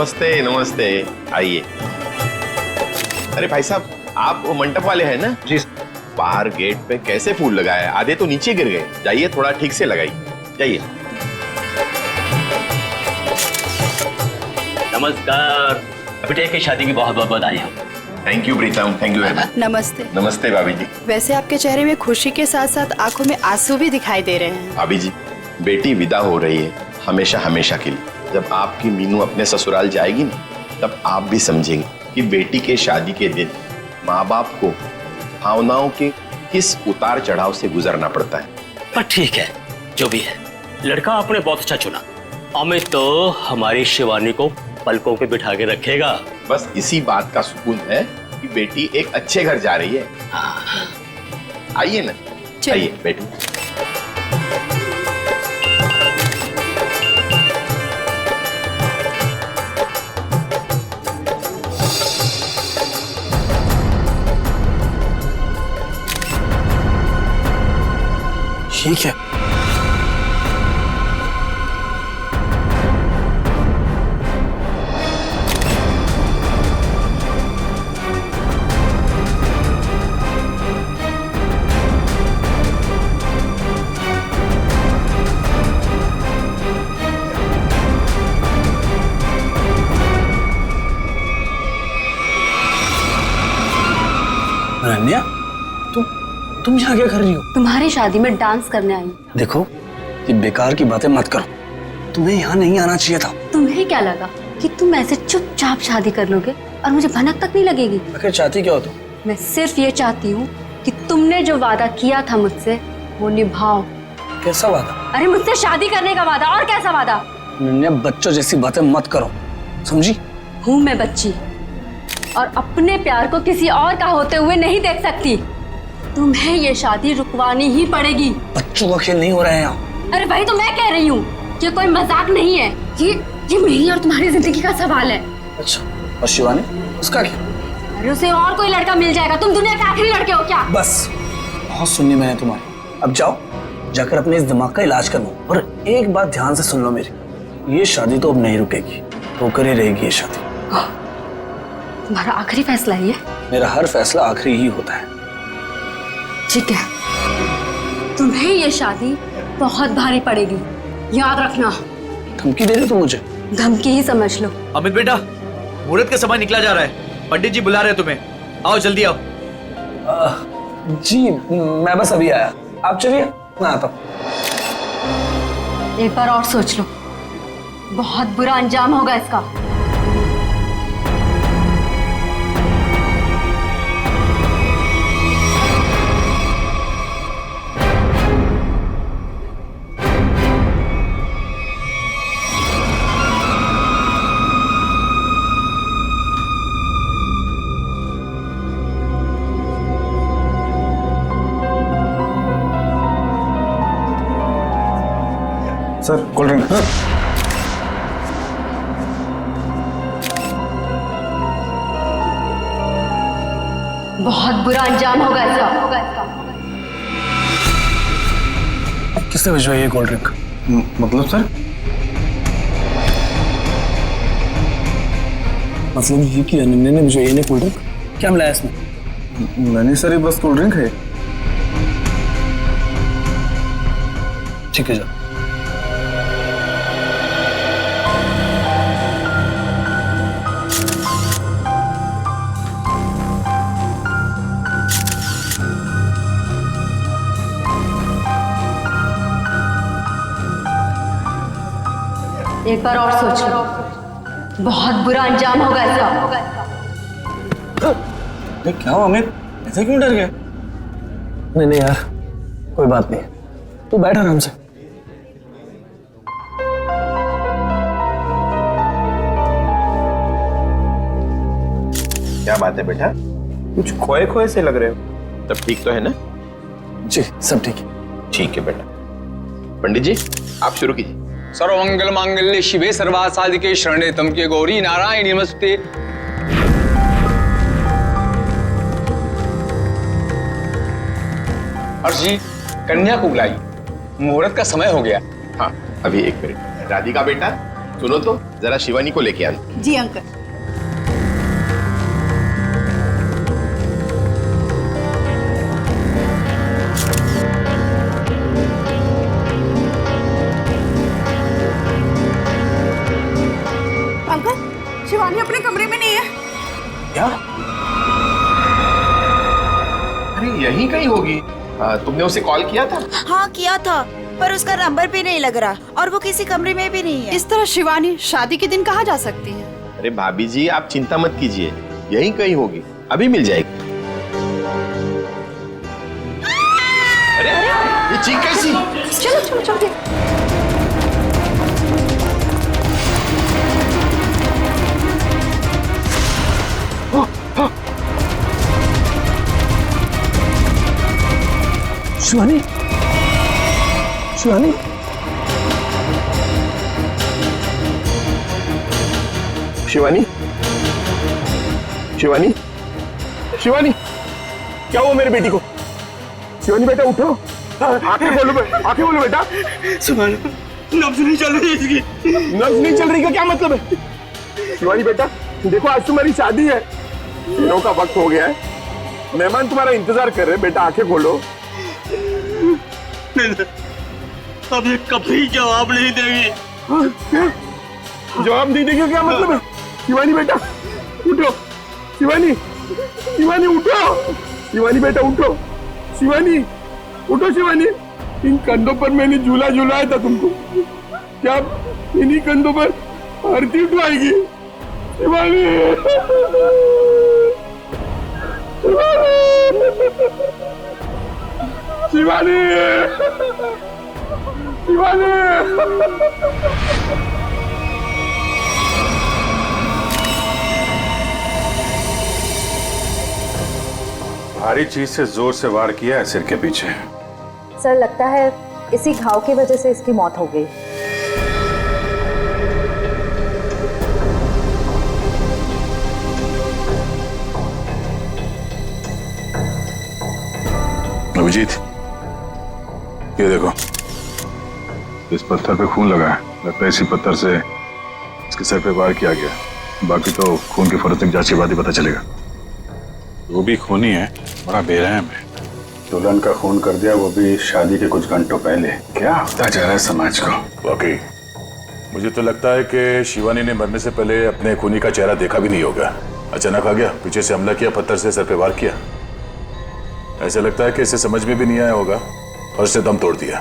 नमस्ते नमस्ते, आइए। अरे भाई साहब, आप वो मंडप वाले हैं ना? जी। बाहर गेट पे कैसे फूल लगाए, आधे तो नीचे गिर गए। जाइए थोड़ा ठीक से लगाइए, जाइए। नमस्कार, बेटे की शादी की बहुत बहुत बधाई हो। Thank you Pritam, thank you very much. नमस्ते। नमस्ते भाभी जी। वैसे आपके चेहरे में खुशी के साथ साथ आंखों में आंसू भी दिखाई दे रहे हैं। भाभी जी, बेटी विदा हो रही है हमेशा हमेशा के लिए। जब आपकी मीनू अपने ससुराल जाएगी ना, तब आप भी समझेंगे कि बेटी के शादी के दिन माँ बाप को भावनाओं के किस उतार चढ़ाव से गुजरना पड़ता है। पर ठीक है, जो भी है, लड़का आपने बहुत अच्छा चुना। अमित तो हमारी शिवानी को पलकों पे बिठा के रखेगा। बस इसी बात का सुकून है कि बेटी एक अच्छे घर जा रही है। आइए ना, आइए बेटी। ठीक है। अनन्या, तुम यहाँ क्या कर रही हो? तुम्हारी शादी में डांस करने आई। देखो, ये बेकार की बातें मत करो। तुम्हें यहाँ नहीं आना चाहिए था। तुम्हें क्या लगा कि तुम ऐसे चुपचाप शादी कर लोगे और मुझे भनक तक नहीं लगेगी? आखिर चाहती क्या हो तुम? मैं सिर्फ ये चाहती हूँ कि तुमने जो वादा किया था मुझसे वो निभाओ। कैसा वादा? अरे मुझसे शादी करने का वादा। और कैसा वादा? अनन्या, बच्चों जैसी बातें मत करो, समझी? हूँ मैं बच्ची और अपने प्यार को किसी और का होते हुए नहीं देख सकती। तुम्हें ये शादी रुकवानी ही पड़ेगी। बच्चों का खेल नहीं हो रहा है यहाँ। अरे वही तो मैं कह रही हूँ, ये कोई मजाक नहीं है। ये मेरी और तुम्हारी जिंदगी का सवाल है। अच्छा, और शिवानी, उसका क्या? अरे उसे और कोई लड़का मिल जाएगा। तुम दुनिया के आखिरी लड़के हो क्या? बस, बहुत सुननी मैंने तुम्हारी। अब जाओ, जाकर अपने इस दिमाग का इलाज करवाओ। और एक बात ध्यान से सुन लो मेरी, ये शादी तो अब नहीं रुकेगी, होकर ही रहेगी ये शादी। तुम्हारा आखिरी फैसला है ये? मेरा हर फैसला आखिरी ही होता है। ठीक है, तुम्हें ये शादी बहुत भारी पड़ेगी, याद रखना। धमकी दे रहे हो तुम मुझे? धमकी ही समझ लो। अमित बेटा, मुहूर्त का समय निकला जा रहा है। पंडित जी बुला रहे हैं तुम्हें। आओ जल्दी आओ। जी, मैं बस अभी आया। आप चलिए, मैं आता हूँ। एक बार और सोच लो, बहुत बुरा अंजाम होगा इसका। Sir, cold drink. बहुत बुरा अंजाम होगा इसका। किसने भिजवाई है कोल्ड ड्रिंक? मतलब सर? मतलब ये कि अनन्या ने भिजवाई है कोल्ड ड्रिंक? क्या मिलाया इसमें? नहीं सर, ये बस कोल्ड ड्रिंक है। ठीक है, जाओ। एक बार और सोच लो, बहुत बुरा अंजाम होगा इसका। क्या हुआ अमित, ऐसे क्यों डर गया? नहीं नहीं यार, कोई बात नहीं, तू बैठ आराम से। क्या बात है बेटा, कुछ खोए खोए से लग रहे हो। तब ठीक तो है ना? जी, सब ठीक है। ठीक है बेटा। पंडित जी, आप शुरू कीजिए। सर्वमंगल मांगल्ये शिवे सर्वार्थ साधिके शरण्ये त्र्यंबके गौरी नारायणी नमस्ते। हर्ष जी, कन्या को बुलाई, मुहूर्त का समय हो गया। हाँ, अभी एक मिनट। राधिका बेटा, सुनो तो, जरा शिवानी को लेके आना। जी अंकल। अंकल, शिवानी अपने कमरे में नहीं है। क्या? अरे यहीं कहीं होगी। तुमने उसे कॉल किया था? हाँ किया था, पर उसका नंबर भी नहीं लग रहा और वो किसी कमरे में भी नहीं है। इस तरह शिवानी शादी के दिन कहाँ जा सकती है? अरे भाभी जी, आप चिंता मत कीजिए, यहीं कहीं होगी, अभी मिल जाएगी। अरे ये चीख कैसी? चलो चलो चलो। शिवानी, शिवानी, शिवानी, शिवानी, शिवानी, क्या हुआ मेरी बेटी को? शिवानी बेटा उठो, आंखें खोलो, आंखें खोलो बेटा। नब्ज नहीं चल रही इसकी। नब्ज नहीं चल रही का क्या मतलब है? शिवानी बेटा देखो, आज तुम्हारी शादी है, दिनों का वक्त हो गया है, मेहमान तुम्हारा इंतजार कर रहे हैं। बेटा आंखें खोलो। अब ये कभी जवाब नहीं देगी। जवाब नहीं देगी क्या मतलब है? शिवानी बेटा उठो, शिवानी, शिवानी उठो, शिवानी बेटा उठो, शिवानी उठो, शिवानी। इन कंधों पर मैंने झूला झूलाया था तुमको, क्या इन्हीं कंधों पर आरती उठवाएगी? शिवानी, शिवानी, शिवानी। भारी चीज से जोर से वार किया है सिर के पीछे। सर लगता है इसी घाव की वजह से इसकी मौत हो गई। अभिजीत, ये देखो, इस पत्थर पे खून लगा है, लगता है इसी पत्थर से इसके सर पे वार किया गया। बाकी तो खून की फोरेंसिक जांच के बाद ही पता चलेगा। वो भी खूनी है, बड़ा बेरहम है। दुल्हन का खून कर दिया, वो भी शादी के कुछ घंटों पहले। क्या होता जा रहा है समाज को? वाकई मुझे तो लगता है कि शिवानी ने मरने से पहले अपने खूनी का चेहरा देखा भी नहीं होगा। अचानक आ गया, पीछे से हमला किया, पत्थर से सर पे वार किया। ऐसा लगता है कि इसे समझ में भी नहीं आया होगा और उसने दम तोड़ दिया।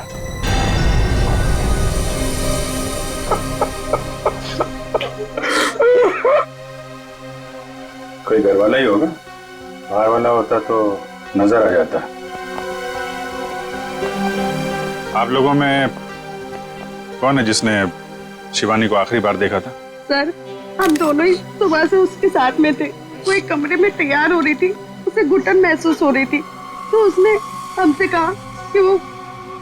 कोई घर वाला ही होगा, बाहर वाला होता तो नजर आ जाता। आप लोगों में कौन है जिसने शिवानी को आखिरी बार देखा था? सर, हम दोनों ही सुबह से उसके साथ में थे। वो एक कमरे में तैयार हो रही थी, उसे घुटन महसूस हो रही थी, तो उसने हमसे कहा कि वो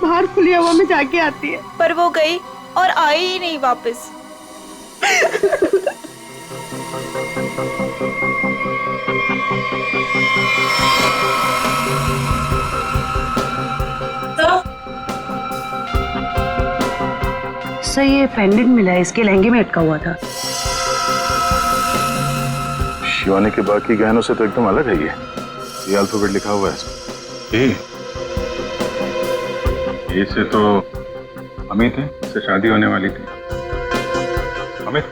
बाहर खुली हवा में जाके आती है, पर वो गई और आई ही नहीं वापस। सर, ये पेंडेंट मिला है, इसके लहंगे में अटका हुआ था। शिवानी के बाकी गहनों से तो एकदम अलग है ये अल्फाबेट लिखा हुआ है इसमें। ये से तो अमित है, इससे शादी होने वाली थी। अमित,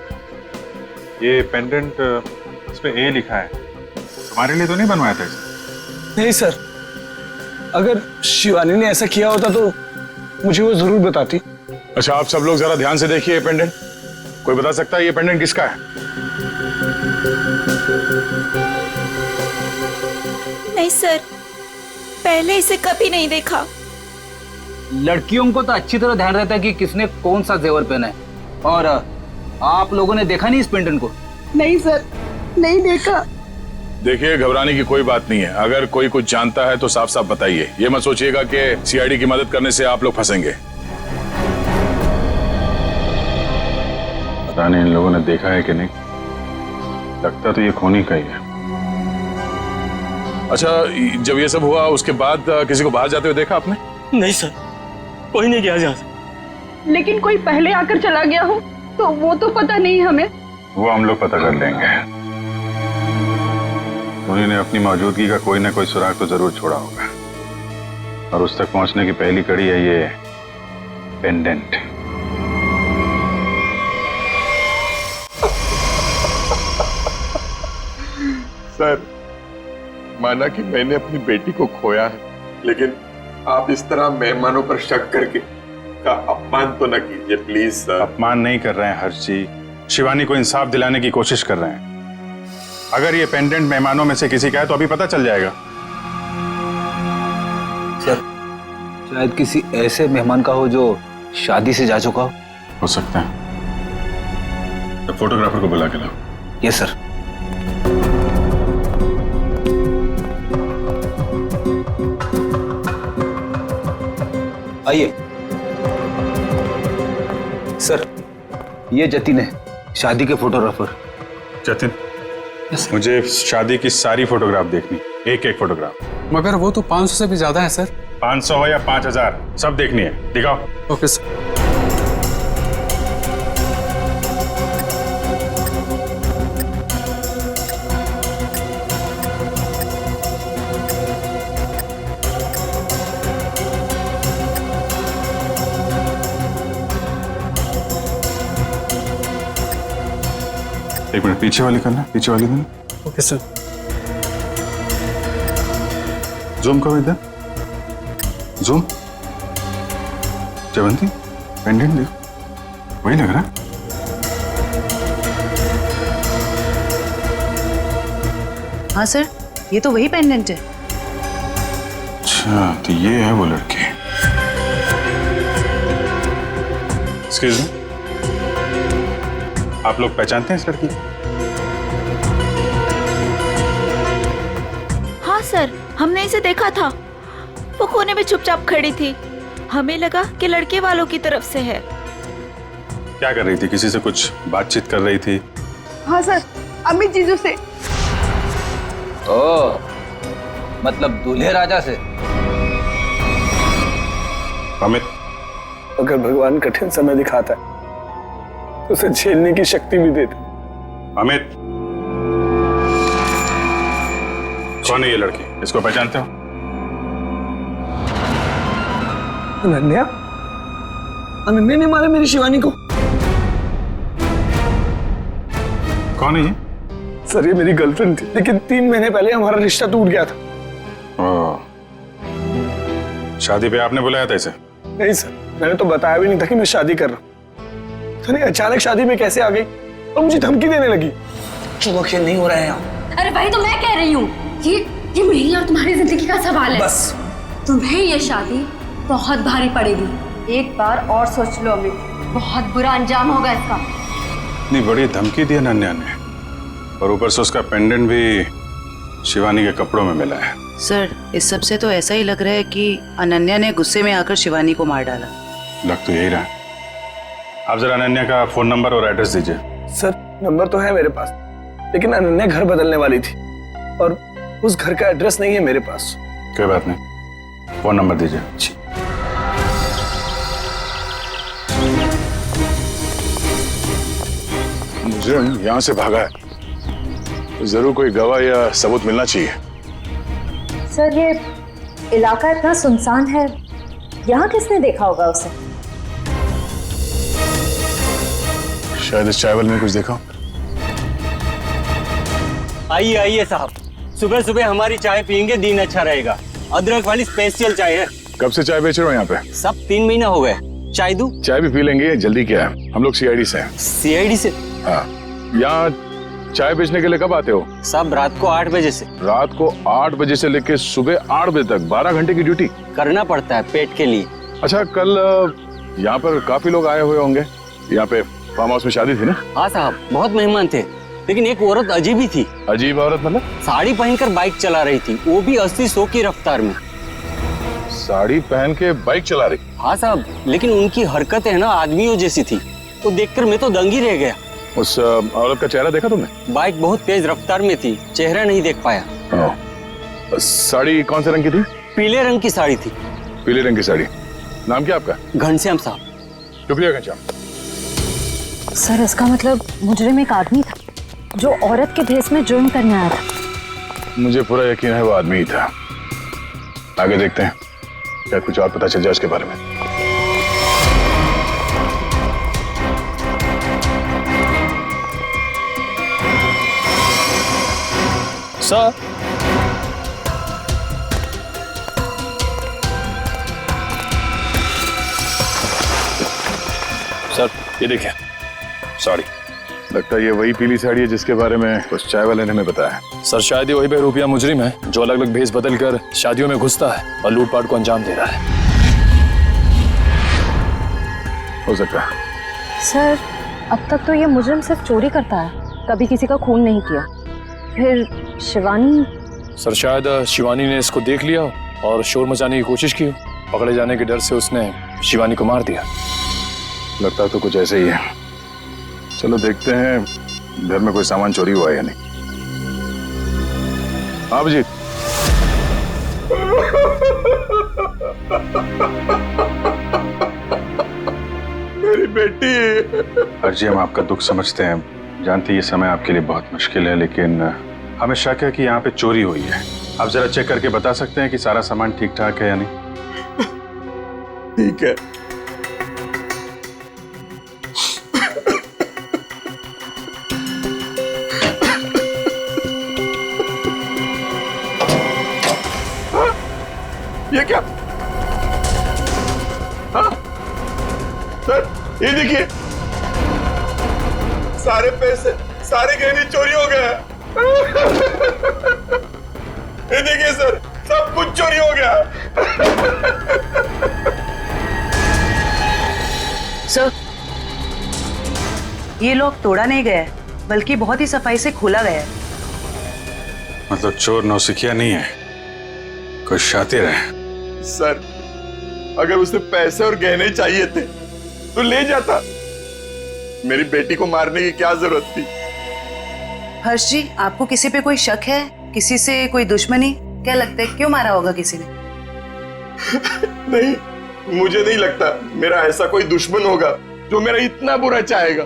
ये पेंडेंट इस पे ए लिखा है, तुम्हारे लिए तो नहीं बनवाया था इसे? नहीं सर, अगर शिवानी ने ऐसा किया होता तो मुझे वो जरूर बताती। अच्छा, आप सब लोग जरा ध्यान से देखिए ये पेंडेंट। कोई बता सकता है ये पेंडेंट किसका है? नहीं सर, पहले इसे कभी नहीं देखा। लड़कियों को तो अच्छी तरह ध्यान रहता है कि किसने कौन सा जेवर पहना है, और आप लोगों ने देखा नहीं इस पेंडेंट को? नहीं सर, नहीं देखा। देखिए, घबराने की कोई बात नहीं है। अगर कोई कुछ जानता है तो साफ साफ बताइए। ये मत सोचिएगा कि सीआईडी की मदद करने से आप लोग फंसेंगे। पता नहीं इन लोगों ने देखा है कि नहीं, लगता तो ये खूनी का ही है। अच्छा, जब ये सब हुआ उसके बाद किसी को बाहर जाते हुए देखा आपने? नहीं सर, कोई नहीं गया यहाँ से। लेकिन कोई पहले आकर चला गया हो तो वो तो पता नहीं हमें। वो हम लोग पता कर लेंगे। उन्होंने अपनी मौजूदगी का कोई ना कोई सुराग तो जरूर छोड़ा होगा, और उस तक पहुंचने की पहली कड़ी है ये पेंडेंट। सर, माना कि मैंने अपनी बेटी को खोया है, लेकिन आप इस तरह मेहमानों पर शक करके का अपमान तो न कीजिए प्लीज सर। अपमान नहीं कर रहे हैं हर्ष जी, शिवानी को इंसाफ दिलाने की कोशिश कर रहे हैं। अगर ये पेंडेंट मेहमानों में से किसी का है तो अभी पता चल जाएगा। सर, शायद किसी ऐसे मेहमान का हो जो शादी से जा चुका हो सकता है। तो फोटोग्राफर को बुला के लाओ। Yes sir. आइए सर, ये जतिन है, शादी के फोटोग्राफर। जतिन, मुझे शादी की सारी फोटोग्राफ देखनी, एक एक फोटोग्राफ। मगर वो तो 500 से भी ज्यादा है सर। 500 हो या 5000, सब देखनी है। दिखाओ। Okay sir. एक मिनट, पीछे वाली करना, पीछे वाली करना। Okay sir. जूम करो इधर, जूम। जयवंती, पेंडेंट देखो, वही लग रहा है। हाँ सर, ये तो वही पेंडेंट है। अच्छा, तो ये है वो लड़की। एक्सक्यूज मी, आप लोग पहचानते हैं इस लड़की को? हाँ सर, हमने इसे देखा था। वो कोने में चुपचाप खड़ी थी। हमें लगा कि लड़के वालों की तरफ से है। क्या कर रही थी? किसी से कुछ बातचीत कर रही थी? हाँ सर, अमित जीजू से। ओ, मतलब दूल्हे राजा से। अमित, अगर भगवान कठिन समय दिखाता है तो उसे झेलने की शक्ति भी देता। अमित, कौन है ये लड़की? इसको पहचानते हो? अनन्या? अनन्या ने मारा मेरी शिवानी को। कौन है ये? सर, ये मेरी गर्लफ्रेंड थी, लेकिन 3 महीने पहले हमारा रिश्ता टूट गया था। ओह, शादी पे आपने बुलाया था इसे? नहीं सर, मैंने तो बताया भी नहीं था कि मैं शादी कर रहा हूँ। अचानक शादी में कैसे आ गई और मुझे धमकी देने लगी। वक्त नहीं हो रहा है यहाँ। अरे भाई, तो मैं कह रही हूँ ये मेरी और तुम्हारी जिंदगी का सवाल है। बस तुम्हें ये शादी बहुत भारी पड़ेगी। एक बार और सोच लो अमित, बहुत बुरा अंजाम होगा इसका। इतनी बड़ी धमकी दी अनन्या ने, और ऊपर से उसका पेंडेंट भी शिवानी के कपड़ों में मिला है। सर, इस सब से तो ऐसा ही लग रहा है कि अनन्या ने गुस्से में आकर शिवानी को मार डाला। लग तो यही रहा है। आप जरा अनन्या का फोन नंबर और एड्रेस दीजिए। सर, नंबर तो है मेरे पास, लेकिन अनन्या घर बदलने वाली थी और उस घर का एड्रेस नहीं है मेरे पास। कोई बात नहीं, फोन नंबर दीजिए। मुझे यहाँ से भागा है, तो जरूर कोई गवाह या सबूत मिलना चाहिए। सर, ये इलाका इतना सुनसान है, यहाँ किसने देखा होगा उसे? शायद इस चावल में कुछ देखा। आइए आइए साहब, सुबह सुबह हमारी चाय पियेंगे, दिन अच्छा रहेगा। अदरक वाली स्पेशल चाय है। कब से चाय बेच रहे हो यहाँ पे? सब 3 महीना हो गए। चाय दूं? चाय भी पी लेंगे, जल्दी क्या है, हम लोग सीआईडी से हैं। सीआईडी से? हाँ। यहाँ चाय बेचने के लिए कब आते हो? सब रात को 8 बजे से। रात को 8 बजे से लेकर सुबह 8 बजे तक 12 घंटे की ड्यूटी करना पड़ता है पेट के लिए। अच्छा, कल यहाँ पर काफी लोग आए हुए होंगे। यहाँ पे फार्म हाउस में शादी थी ना? हाँ साहब, बहुत मेहमान थे, लेकिन एक औरत अजीब ही थी। अजीब औरत मतलब? साड़ी पहनकर बाइक चला रही थी, वो भी 80-100 की रफ्तार में। साड़ी पहन के बाइक चला रही? हाँ साहब, लेकिन उनकी हरकतें है ना आदमियों जैसी थी, तो देखकर मैं तो दंग ही रह गया। उस औरत का चेहरा देखा तुमने? बाइक बहुत तेज रफ्तार में थी, चेहरा नहीं देख पाया। साड़ी कौन से रंग की थी? पीले रंग की साड़ी थी। पीले रंग की साड़ी। नाम क्या आपका? घनश्याम साहब। शुक्रिया घनश्याम। सर इसका मतलब मुजरिम एक आदमी था जो औरत के भेस में जुर्म करने आया था। मुझे पूरा यकीन है वो आदमी ही था। आगे देखते हैं क्या कुछ और पता चल जाए उसके बारे में। सर सर ये देखिए साड़ी, लगता है ये वही पीली साड़ी है जिसके बारे में उस चाय वाले ने हमें बताया। सर शायद ये वही बहरूपिया मुजरिम है जो अलग अलग भेस बदल कर शादियों में घुसता है और लूटपाट को अंजाम दे रहा है। हो सकता है। सर अब तक तो ये मुजरिम सिर्फ चोरी करता है, कभी किसी का खून नहीं किया। फिर शिवानी? सर शायद शिवानी ने इसको देख लिया और शोर मचाने की कोशिश की। पकड़े जाने के डर से उसने शिवानी को मार दिया। लगता तो कुछ ऐसे ही है। चलो देखते हैं घर में कोई सामान चोरी हुआ है या नहीं। हाँ अभिजीत। मेरी बेटी। अर्जी हम आपका दुख समझते हैं, जानते हैं ये समय आपके लिए बहुत मुश्किल है, लेकिन हमें शक है कि यहाँ पे चोरी हुई है। आप जरा चेक करके बता सकते हैं कि सारा सामान ठीक ठाक है या नहीं? ठीक है। ये क्या? हाँ? सर ये देखिए, सारे पैसे, सारे गहने चोरी हो गए। ये देखिए सर, सब कुछ चोरी हो गया। सर ये लॉक तोड़ा नहीं गया है, बल्कि बहुत ही सफाई से खोला गया है। मतलब चोर नौसिखिया नहीं है, कोई शातिर है। सर अगर उसे पैसे और गहने चाहिए थे तो ले जाता, मेरी बेटी को मारने की क्या जरूरत थी? हर्ष जी, आपको किसी पे कोई शक है? किसी से कोई दुश्मनी? क्या लगता है क्यों मारा होगा किसी ने? नहीं, मुझे नहीं लगता मेरा ऐसा कोई दुश्मन होगा जो मेरा इतना बुरा चाहेगा।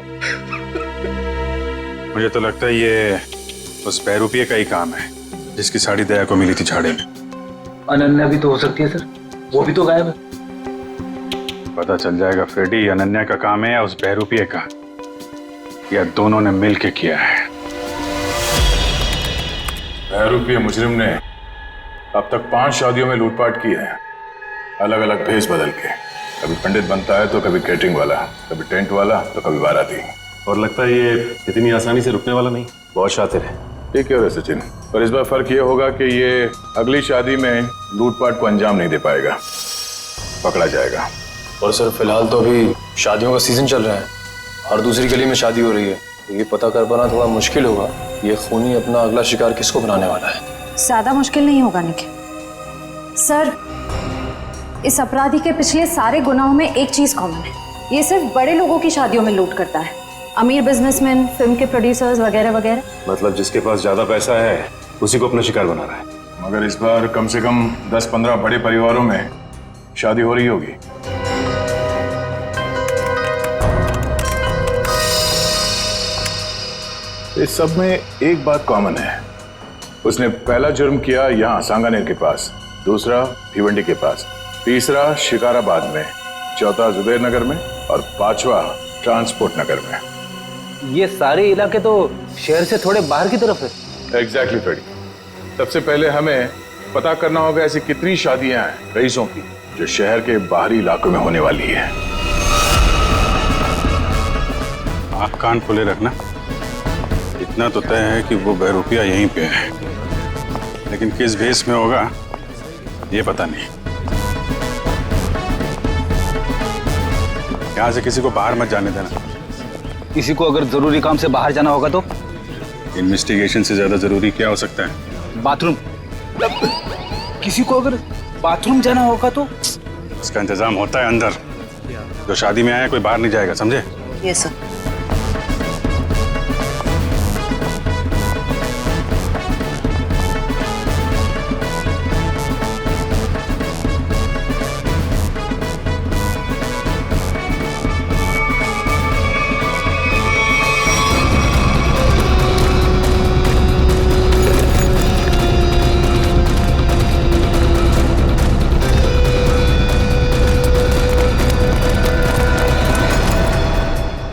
मुझे तो लगता है ये उस बहरूपिये का ही काम है जिसकी साड़ी दया को मिली थी झाड़े में। अनन्या भी तो हो सकती है सर, वो भी तो गायब है। पता चल जाएगा फ्रेडी अनन्या का काम है या उस बहरूपिये का, या दोनों ने मिलके किया है। बहरूपिये मुजरिम ने अब तक 5 शादियों में लूटपाट की है, अलग अलग भेस बदल के। कभी पंडित बनता है तो कभी कैटरिंग वाला, कभी टेंट वाला तो कभी बाराती। और लगता है ये इतनी आसानी से रुकने वाला नहीं, बहुत शातिर है। ये क्यों है सचिन? पर इस बार फर्क ये होगा कि ये अगली शादी में लूटपाट को अंजाम नहीं दे पाएगा, पकड़ा जाएगा। और सर फिलहाल तो अभी शादियों का सीजन चल रहा है, हर दूसरी गली में शादी हो रही है, ये पता कर पाना थोड़ा मुश्किल होगा ये खूनी अपना अगला शिकार किसको बनाने वाला है। ज्यादा मुश्किल नहीं होगा निखिल। सर इस अपराधी के पिछले सारे गुनाहों में एक चीज कॉमन है, ये सिर्फ बड़े लोगों की शादियों में लूट करता है, अमीर बिजनेसमैन, फिल्म के प्रोड्यूसर्स वगैरह वगैरह। मतलब जिसके पास ज्यादा पैसा है उसी को अपना शिकार बना रहा है। मगर इस बार कम से कम 10-15 बड़े परिवारों में शादी हो रही होगी। इस सब में एक बात कॉमन है, उसने पहला जुर्म किया यहाँ सांगानेर के पास, दूसरा भिवंडी के पास, तीसरा शिकाराबाद में, चौथा जुबेर नगर में और 5वां ट्रांसपोर्ट नगर में। ये सारे इलाके तो शहर से थोड़े बाहर की तरफ है। Exactly Freddy. सबसे पहले हमें पता करना होगा ऐसी कितनी शादियां हैं रईसों की जो शहर के बाहरी इलाकों में होने वाली है। आप कान खुले रखना, इतना तो तय है कि वो बहरूपिया यहीं पे है, लेकिन किस भेस में होगा ये पता नहीं। यहाँ से किसी को बाहर मत जाने देना। किसी को अगर जरूरी काम से बाहर जाना होगा तो? इन्वेस्टिगेशन से ज्यादा जरूरी क्या हो सकता है? बाथरूम। किसी को अगर बाथरूम जाना होगा तो? इसका इंतजाम होता है अंदर। जो शादी में आया कोई बाहर नहीं जाएगा, समझे? Yes sir.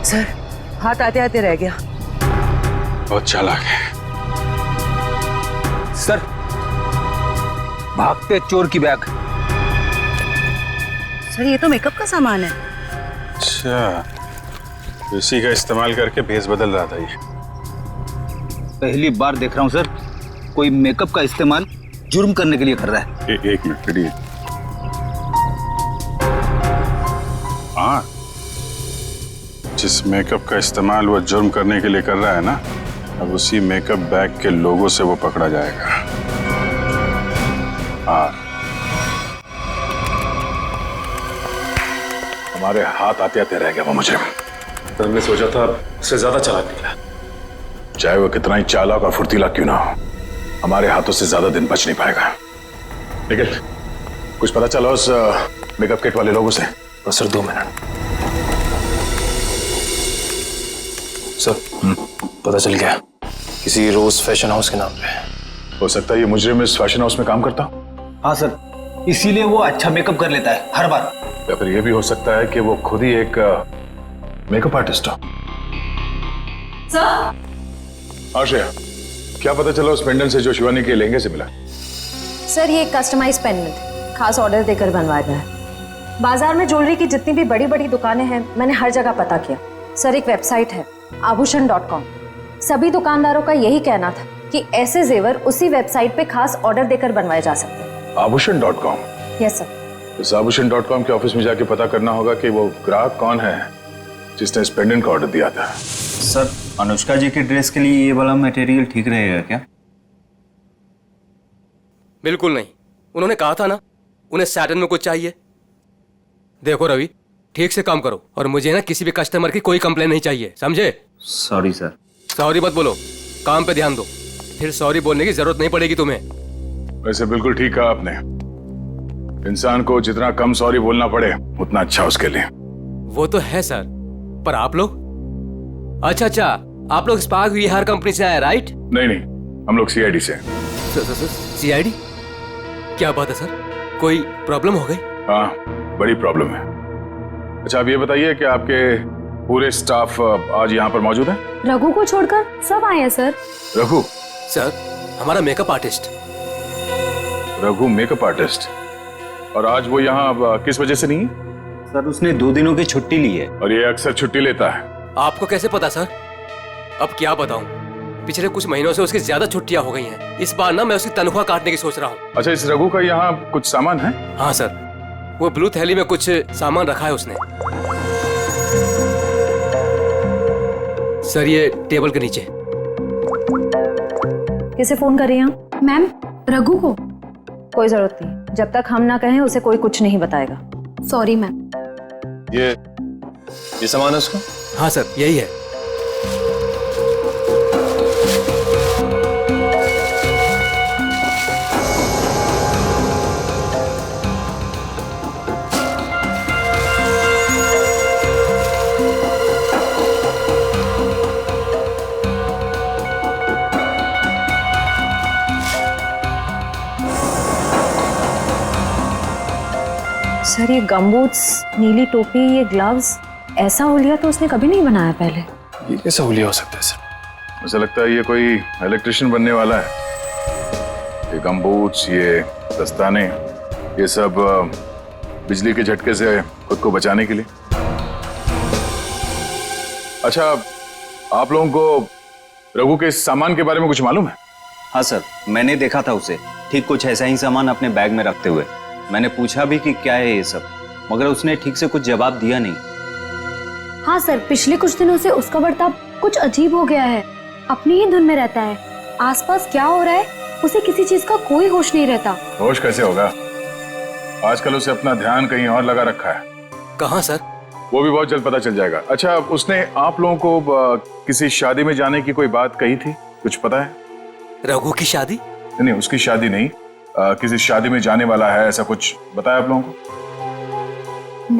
सर हाथ आते आते रह गया। बहुत चालाक है। सर भागते चोर की बैग। सर ये तो मेकअप का सामान है। अच्छा, इसी का इस्तेमाल करके भेस बदल रहा था ये। पहली बार देख रहा हूँ सर, कोई मेकअप का इस्तेमाल जुर्म करने के लिए कर रहा है। एक मिनट खड़िए। हाँ, जिस मेकअप का इस्तेमाल वो जुर्म करने के लिए कर रहा है ना, अब उसी मेकअप बैग के लोगों से वो पकड़ा जाएगा। हाँ, हमारे हाथ आते आते रह गया वो मुजरिम। सर मैं सोचा था उससे ज्यादा चालाक निकला। चाहे वो कितना ही चालाक और फुर्तीला क्यों ना हो, हमारे हाथों से ज्यादा दिन बच नहीं पाएगा। लेकिन कुछ पता चला उस मेकअप किट वाले लोगों से? बस सर 2 मिनट। सर पता चल गया, किसी रोज फैशन हाउस के नाम पे। हो सकता है ये मुजरिम इस फैशन हाउस में काम करता। हाँ सर, इसीलिए वो अच्छा मेकअप कर लेता है हर बार। या फिर ये भी हो सकता है कि वो खुद ही एक मेकअप आर्टिस्ट हो। सर आश्रया, क्या पता चला उस पेंडेंट से जो शिवानी के लहंगे से मिला? सर ये कस्टमाइज पेंडेंट खास ऑर्डर देकर बनवाया गया है। बाजार में ज्वेलरी की जितनी भी बड़ी बड़ी दुकानें हैं, मैंने हर जगह पता किया। सर एक वेबसाइट है आभूषण.com, सभी दुकानदारों का यही कहना था कि ऐसे जेवर उसी वेबसाइट पे खास ऑर्डर देकर बनवाए जा सकते हैं। आभूषण.com? Yes sir. इस आभूषण.com के ऑफिस में जाके पता करना होगा कि वो ग्राहक कौन है जिसने इस पेंडेंट का ऑर्डर दिया था। सर अनुष्का जी के ड्रेस के लिए ये वाला मटेरियल ठीक रहेगा क्या? बिल्कुल नहीं, उन्होंने कहा था ना उन्हें सैटन में कुछ चाहिए। देखो रवि, ठीक से काम करो और मुझे ना किसी भी कस्टमर की कोई कंप्लेन नहीं चाहिए, समझे? Sorry sir. सॉरी मत बोलो, काम पे ध्यान दो, फिर सॉरी बोलने की जरूरत नहीं पड़ेगी तुम्हें। वैसे बिल्कुल ठीक कहा आपने, इंसान को जितना कम सॉरी बोलना पड़े उतना अच्छा उसके लिए। वो तो है सर, पर आप लोग? अच्छा, आप लोग स्पार्क विहार कंपनी से आए राइट? नहीं, हम लोग CID से। CID? क्या बात है सर, कोई प्रॉब्लम हो गई? हाँ, बड़ी प्रॉब्लम है। अच्छा आप ये बताइए कि आपके पूरे स्टाफ आज यहाँ पर मौजूद है? रघु को छोड़कर सब आए हैं सर। रघु? सर हमारा makeup artist. Raghu makeup artist? और आज वो यहाँ किस वजह से नहीं है? सर उसने 2 दिनों की छुट्टी ली है। और ये अक्सर छुट्टी लेता है। आपको कैसे पता सर? अब क्या बताऊं, पिछले कुछ महीनों से उसकी ज्यादा छुट्टियां हो गई हैं। इस बार ना मैं उसकी तनख्वाह काटने की सोच रहा हूँ। अच्छा, इस रघु का यहाँ कुछ सामान है? हाँ सर, वो ब्लू थैली में कुछ सामान रखा है उसने। सर ये टेबल के नीचे। किसे फोन कर रही हैं? मैम रघु को। कोई जरूरत नहीं, जब तक हम ना कहें उसे कोई कुछ नहीं बताएगा। Sorry ma'am. ये सामान है उसका? हाँ सर यही है। सर ये गमबूट्स, नीली टोपी, ये ग्लव्स, ऐसा हुलिया तो उसने कभी नहीं बनाया पहले। ये कैसा हुलिया हो सकता है सर? मुझे लगता है ये कोई इलेक्ट्रिशियन बनने वाला है। ये गमबूट्स, ये दस्ताने, ये सब बिजली के झटके से खुद को बचाने के लिए। अच्छा, आप लोगों को रघु के सामान के बारे में कुछ मालूम है? हाँ सर, मैंने देखा था उसे ठीक कुछ ऐसा ही सामान अपने बैग में रखते हुए। मैंने पूछा भी कि क्या है ये सब, मगर उसने ठीक से कुछ जवाब दिया नहीं। हाँ सर, पिछले कुछ दिनों से उसका बर्ताव कुछ अजीब हो गया है। अपनी ही धुन में रहता है, आसपास क्या हो रहा है उसे किसी चीज का कोई होश नहीं रहता। होश कैसे होगा? आजकल उसे अपना ध्यान कहीं और लगा रखा है। कहाँ सर? वो भी बहुत जल्द पता चल जाएगा। अच्छा, उसने आप लोगों को किसी शादी में जाने की कोई बात कही थी, कुछ पता है? रघु की शादी? नहीं, उसकी शादी नहीं, किसी शादी में जाने वाला है, ऐसा कुछ बताया आप लोगों को?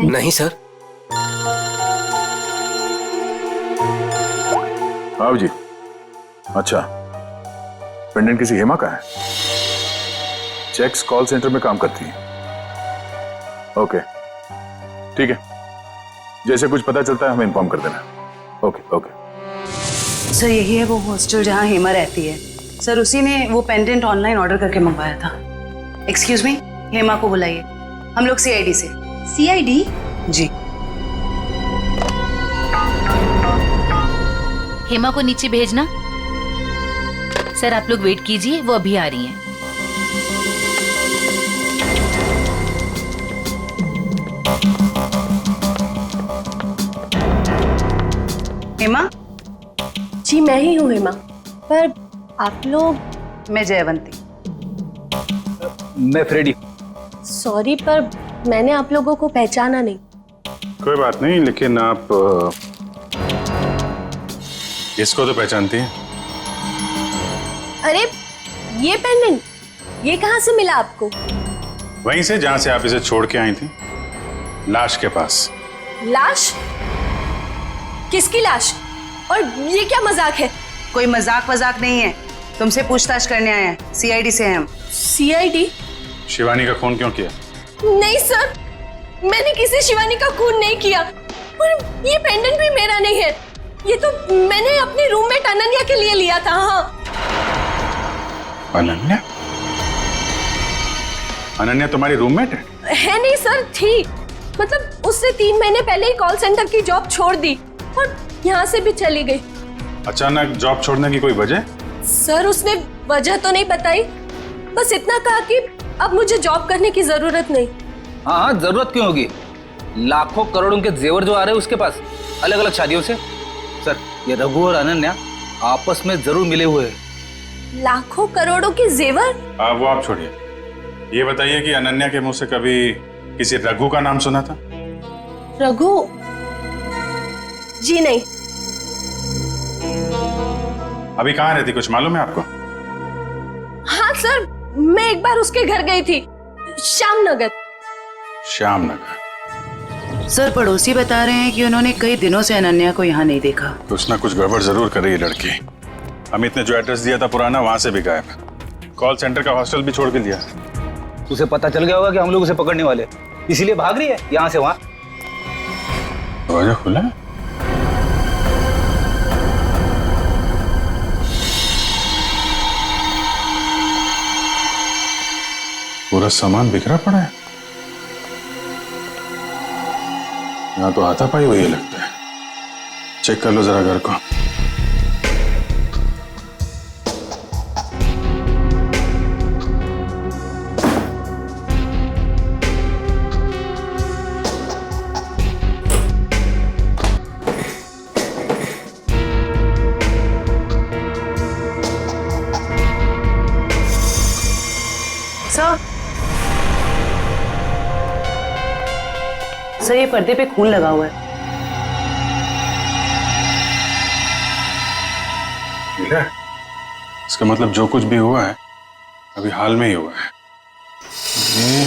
नहीं सर। हाँ जी। अच्छा, पेंडेंट किसी हेमा का है? चेक्स कॉल सेंटर में काम करती है। ओके ठीक है, जैसे कुछ पता चलता है हमें इन्फॉर्म कर देना। Okay okay. सर यही है वो हॉस्टल जहाँ हेमा रहती है। सर उसी ने वो पेंडेंट ऑनलाइन ऑर्डर करके मंगवाया था। एक्सक्यूज मी, हेमा को बुलाइए। हम लोग सीआईडी से। सीआईडी? जी। हेमा को नीचे भेजना। सर आप लोग वेट कीजिए, वो अभी आ रही हैं। हेमा? जी मैं ही हूँ हेमा, पर आप लोग? मैं जयवंती। मैं फ्रेडी। सॉरी पर मैंने आप लोगों को पहचाना नहीं। कोई बात नहीं, लेकिन आप इसको तो पहचानती हैं? अरे ये पेंडेंट ये कहाँ से मिला आपको? वहीं से जहां से आप इसे छोड़ के आई थी, लाश के पास। लाश? किसकी लाश? और ये क्या मजाक है? कोई मजाक वजाक नहीं है, तुमसे पूछताछ करने आए हैं। सीआईडी से हैं हम। सीआईडी? शिवानी का खून क्यों किया? नहीं सर, मैंने किसी शिवानी का खून नहीं किया। और ये पेंडेंट भी मेरा नहीं है, ये तो मैंने अपनी रूममेट अनन्या के लिए लिया था। हाँ। अनन्या? अनन्या तुम्हारी रूममेट है? है नहीं सर, थी। मतलब उससे 3 महीने पहले ही कॉल सेंटर की जॉब छोड़ दी और यहाँ से भी चली गई। अचानक जॉब छोड़ने की कोई वजह? सर उसने वजह तो नहीं बताई, बस इतना कहा कि अब मुझे जॉब करने की जरूरत नहीं। हाँ हाँ, जरूरत क्यों होगी? लाखों करोड़ों के जेवर जो आ रहे हैं उसके पास, अलग अलग शादियों से। सर ये रघु और अनन्या आपस में जरूर मिले हुए हैं। लाखों करोड़ों के जेवर? वो आप छोड़िए, ये बताइए कि अनन्या के मुंह से कभी किसी रघु का नाम सुना था? रघु? जी नहीं। अभी कहाँ रहती, कुछ मालूम है आपको? हाँ सर, मैं एक बार उसके घर गई थी, श्यामनगर। श्यामनगर? सर पड़ोसी बता रहे हैं कि उन्होंने कई दिनों से अनन्या को यहाँ नहीं देखा। कुछ ना कुछ गड़बड़ जरूर कर रही है लड़की। अमित ने जो एड्रेस दिया था पुराना, वहां से भी गायब। कॉल सेंटर का हॉस्टल भी छोड़ के दिया। उसे पता चल गया होगा कि हम लोग उसे पकड़ने वाले, इसीलिए भाग रही है यहाँ से वहां। दरवाजा खुला है? पूरा सामान बिखरा पड़ा है। यहाँ तो हाथापाई हुई है लगता है। चेक कर लो जरा घर को। सर ये पर्दे पे खून लगा हुआ है। मिला? इसका मतलब जो कुछ भी हुआ है अभी हाल में ही हुआ है। ये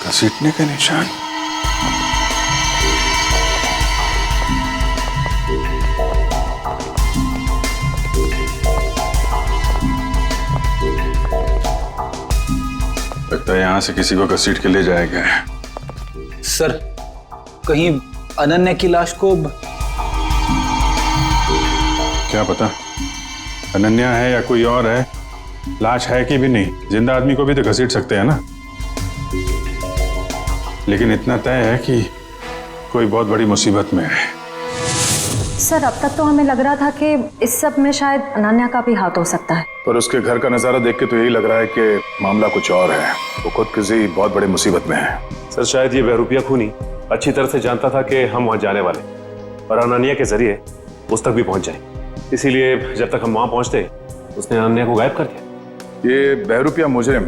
घसीटने के निशान। लगता है यहां से किसी को घसीट के ले जाया गया है। सर कहीं अनन्या की लाश को क्या पता अनन्या है या कोई और है। लाश है कि भी नहीं, जिंदा आदमी को भी तो घसीट सकते हैं ना। लेकिन इतना तय है कि कोई बहुत बड़ी मुसीबत में है। सर अब तक तो हमें लग रहा था कि इस सब में शायद अनन्या का भी हाथ हो सकता है, पर उसके घर का नजारा देख के तो यही लग रहा है कि मामला कुछ और है। वो खुद किसी बहुत बड़ी मुसीबत में है। सर शायद ये बहरूपिया खूनी अच्छी तरह से जानता था कि हम वहां जाने वाले और अनन्या के जरिए उस तक भी पहुंच जाए, इसीलिए जब तक हम वहां पहुंचते उसने अनन्या को गायब कर दिया। ये बहरूपिया मुजरिम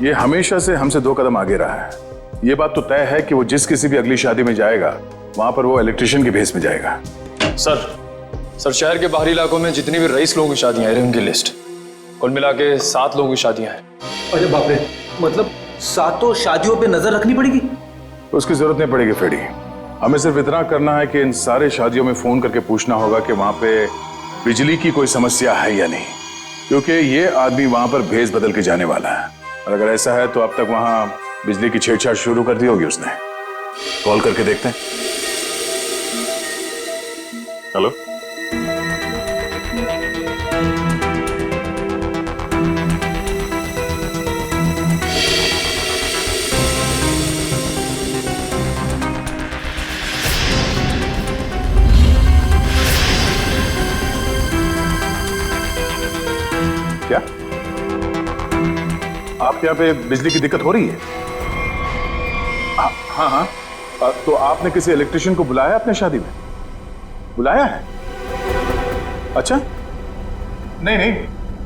ये हमेशा से हमसे 2 कदम आगे रहा है। ये बात तो तय है कि वो जिस किसी भी अगली शादी में जाएगा वहां पर वो इलेक्ट्रिशियन के भेस में जाएगा। सर शहर के बाहरी इलाकों में जितनी भी रईस लोगों की शादियां हैं उनकी लिस्ट कुल मिला के 7 लोगों की शादियां हैं। अरे बाप रे, मतलब 7 शादियों पे नजर रखनी पड़ेगी? उसकी जरूरत नहीं पड़ेगी फ्रेडी। हमें सिर्फ इतना करना है कि इन सारे शादियों में फोन करके पूछना होगा कि वहां पे बिजली की कोई समस्या है या नहीं, क्योंकि ये आदमी वहां पर भेस बदल के जाने वाला है। और अगर ऐसा है तो अब तक वहां बिजली की छेड़छाड़ शुरू कर दी होगी उसने। कॉल करके देखते हैं। हेलो। क्या आपके यहाँ पे बिजली की दिक्कत हो रही है? हाँ हाँ। तो आपने किसी इलेक्ट्रिशियन को बुलाया अपने शादी में? बुलाया है? अच्छा, नहीं नहीं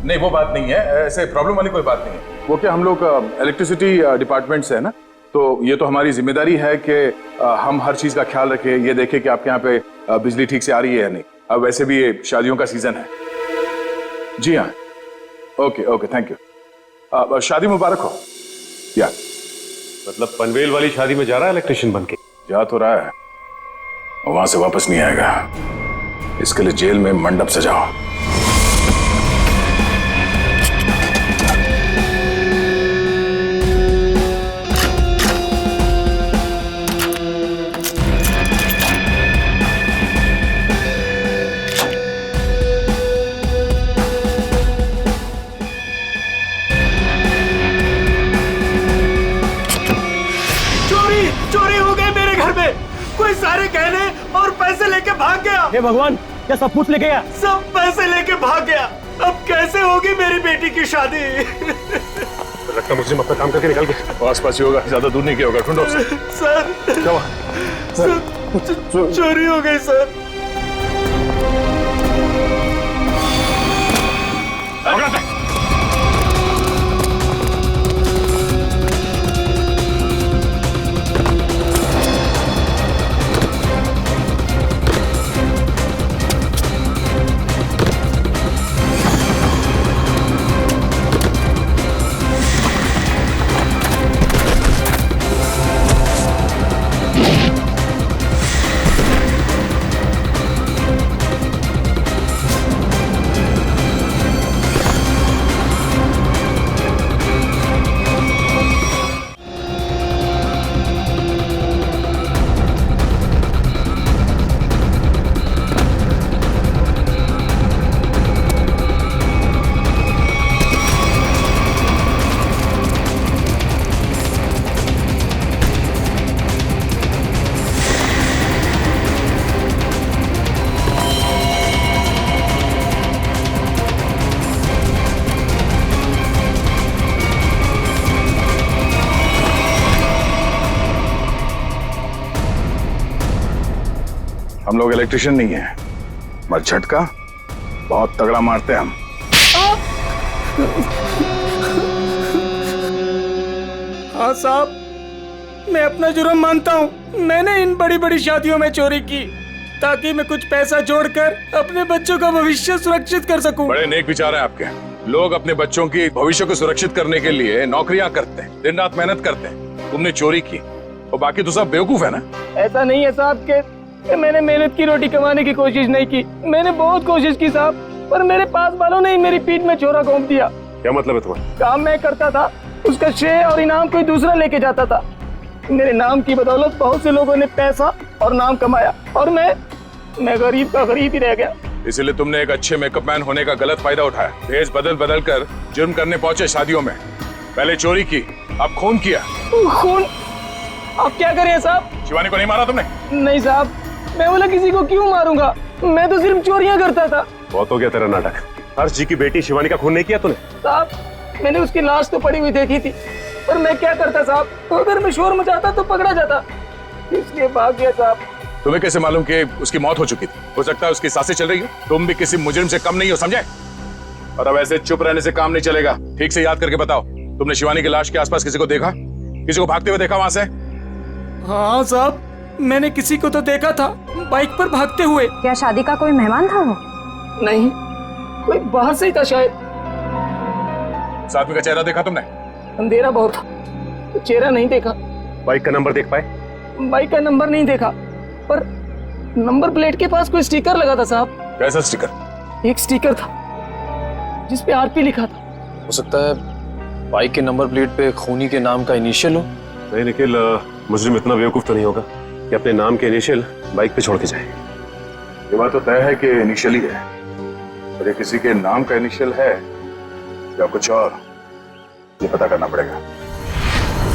नहीं, वो बात नहीं है। ऐसे प्रॉब्लम वाली कोई बात नहीं है। वो क्या, हम लोग इलेक्ट्रिसिटी डिपार्टमेंट से है ना, तो ये तो हमारी जिम्मेदारी है कि हम हर चीज का ख्याल रखें, ये देखें कि आपके यहाँ पे बिजली ठीक से आ रही है या नहीं। अब वैसे भी ये शादियों का सीजन है। जी हाँ, ओके ओके, थैंक यू। शादी मुबारक हो। या मतलब पनवेल वाली शादी में जा रहा है इलेक्ट्रिशियन बन के? जा तो रहा है, वहां से वापस नहीं आएगा। इसके लिए जेल में मंडप सजाओ। कोई सारे गहने और पैसे लेके भाग गया। हे भगवान, क्या सब कुछ लेके गया? सब पैसे लेके भाग गया। अब कैसे होगी मेरी बेटी की शादी? लगता मुझे अपना काम करके निकल गया। आस पास ही होगा, ज्यादा दूर नहीं गया होगा। ढूंढो उसे। सर, क्या हुआ? चोरी हो गई सर। हम लोग इलेक्ट्रिशियन नहीं है, मगर झटका बहुत तगड़ा मारते हैं हम। हाँ साहब, मैं अपना जुर्म मानता हूँ। मैंने इन बड़ी बड़ी शादियों में चोरी की ताकि मैं कुछ पैसा जोड़कर अपने बच्चों का भविष्य सुरक्षित कर सकूं। बड़े नेक विचार हैं आपके। लोग अपने बच्चों की भविष्य को सुरक्षित करने के लिए नौकरियां करते हैं, दिन रात मेहनत करते हैं। तुमने चोरी की और बाकी तो सब बेवकूफ है ना। ऐसा नहीं है साहब कि मैंने मेहनत की रोटी कमाने की कोशिश नहीं की। मैंने बहुत कोशिश की साहब, पर मेरे पास वालों ने मेरी पीठ में छोरा घोंप दिया। क्या मतलब है तुम्हारा? काम मैं करता था, उसका श्रेय और इनाम कोई दूसरा लेके जाता था। मेरे नाम की बदौलत बहुत से लोगों ने पैसा और नाम कमाया और मैं गरीब का गरीब ही रह गया। इसलिए तुमने एक अच्छे मेकअप मैन होने का गलत फायदा उठाया। भेष बदल बदल कर जुर्म करने पहुंचे शादियों में। पहले चोरी की, अब खून किया। खून? आप क्या करें साहब? शिवानी को नहीं मारा तुमने? नहीं साहब, मैं बोला किसी को क्यों मारूंगा, मैं तो सिर्फ चोरियां करता था। बहुत हो गया तेरा नाटक। हर्ष जी की बेटी शिवानी का खून नहीं किया तूने? साहब, मैंने उसकी लाश तो पड़ी हुई देखी थी, पर मैं क्या करता साहब, तो अगर मैं शोर मचाता तो पकड़ा जाता, इसलिए भाग गया साहब। तुम्हें कैसे मालूम कि उसकी मौत हो चुकी थी? हो सकता है उसकी सांसें चल रही हो। तुम भी किसी मुजरिम से कम नहीं हो, समझे? और अब ऐसे चुप रहने से काम नहीं चलेगा। ठीक से याद करके बताओ, तुमने शिवानी की लाश के आसपास किसी को देखा? किसी को भागते हुए देखा वहां से? हाँ साहब, मैंने किसी को तो देखा था, बाइक पर भागते हुए। क्या शादी का कोई मेहमान था वो? नहीं, कोई बाहर से ही था शायद। साथ में का चेहरा देखा तुमने? अंधेरा बहुत था, तो चेहरा नहीं देखा। बाइक का नंबर देख पाए? बाइक का नंबर नहीं देखा, पर नंबर प्लेट के पास कोई स्टिकर लगा था साहब। कैसा स्टिकर? एक स्टिकर था जिसपे आरपी लिखा था। हो सकता है बाइक के नंबर प्लेट पे खूनी के नाम का इनिशियल हो। नहीं निखिल, मुजरिम इतना बेवकूफ तो नहीं होगा कि अपने नाम के इनिशियल बाइक पे छोड़ के जाए। ये बात तो तय है कि इनिशियल ही है, पर ये किसी के नाम का इनिशियल है या कुछ और, ये पता करना पड़ेगा।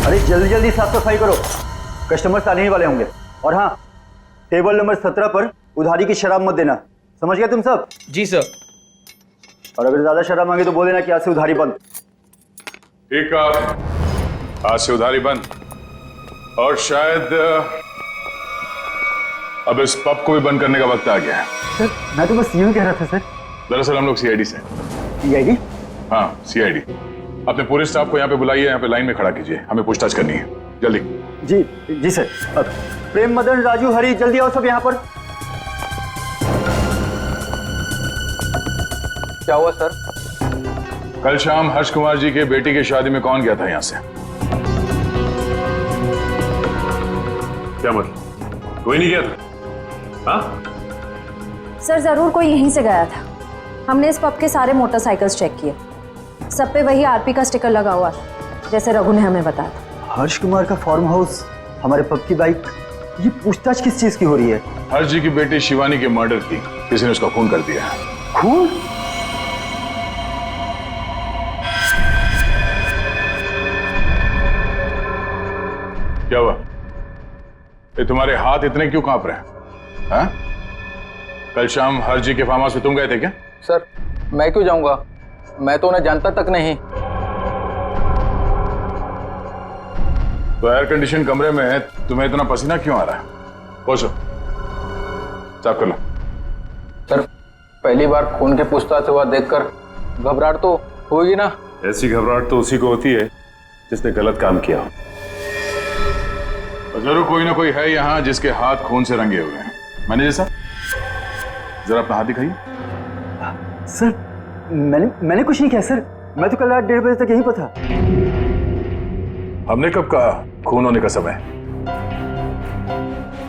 अरे जल्दी जल्दी साफ सफाई करो, कस्टमर्स आने ही वाले होंगे। और हाँ, टेबल नंबर 17 पर उधारी की शराब मत देना, समझ गए तुम सब? जी सर। और अगर ज्यादा शराब मांगे तो बोल देना कि आज से उधारी बंद। ठीक है, आज से उधारी बंद। और शायद अब इस पब को भी बंद करने का वक्त आ गया है। सर मैं तो बस यूं कह रहा था सर। दरअसल हम लोग सीआईडी से। सीआईडी? हाँ सीआईडी। अपने पूरे स्टाफ को यहाँ पे बुलाइए, यहाँ पे लाइन में खड़ा कीजिए, हमें पूछताछ करनी है, जल्दी। जी जी सर। अब प्रेम, मदन, राजू, हरी, जल्दी आओ सब यहाँ पर। क्या हुआ सर? कल शाम हर्ष कुमार जी के बेटी की शादी में कौन गया था यहाँ से? क्या मतलब? कोई नहीं गया था? हाँ? सर जरूर कोई यहीं से गया था। हमने इस पब के सारे मोटरसाइकिल्स चेक किए, सब पे वही आरपी का स्टिकर लगा हुआ था जैसे रघु ने हमें बताया था। हर्ष कुमार का फार्म हाउस, हमारे पब की बाइक, ये पूछताछ किस चीज की हो रही है? हर्ष जी की बेटी शिवानी के मर्डर की किसी ने उसका खून कर दिया। खून? क्या हुआ? ये तुम्हारे हाथ इतने क्यों कांप रहे हैं? हाँ? कल शाम हर्ष जी के फार्म हाउस में तुम गए थे क्या? सर मैं क्यों जाऊंगा, मैं तो उन्हें जानता तक नहीं। तो एयर कंडीशन कमरे में तुम्हें इतना पसीना क्यों आ रहा है? पहुंचो, साफ कर लो। सर पहली बार खून के पूछताछ हुआ देखकर घबराहट तो होगी ना। ऐसी घबराहट तो उसी को होती है जिसने गलत काम किया हो। जरूर कोई ना कोई है यहाँ जिसके हाथ खून से रंगे हुए हैं। मैनेजर साहब जरा अपना हाथ दिखाइए। सर मैंने कुछ नहीं किया सर, मैं तो कल रात 1:30 बजे तक यहीं पर था। हमने कब कहा खून होने का समय?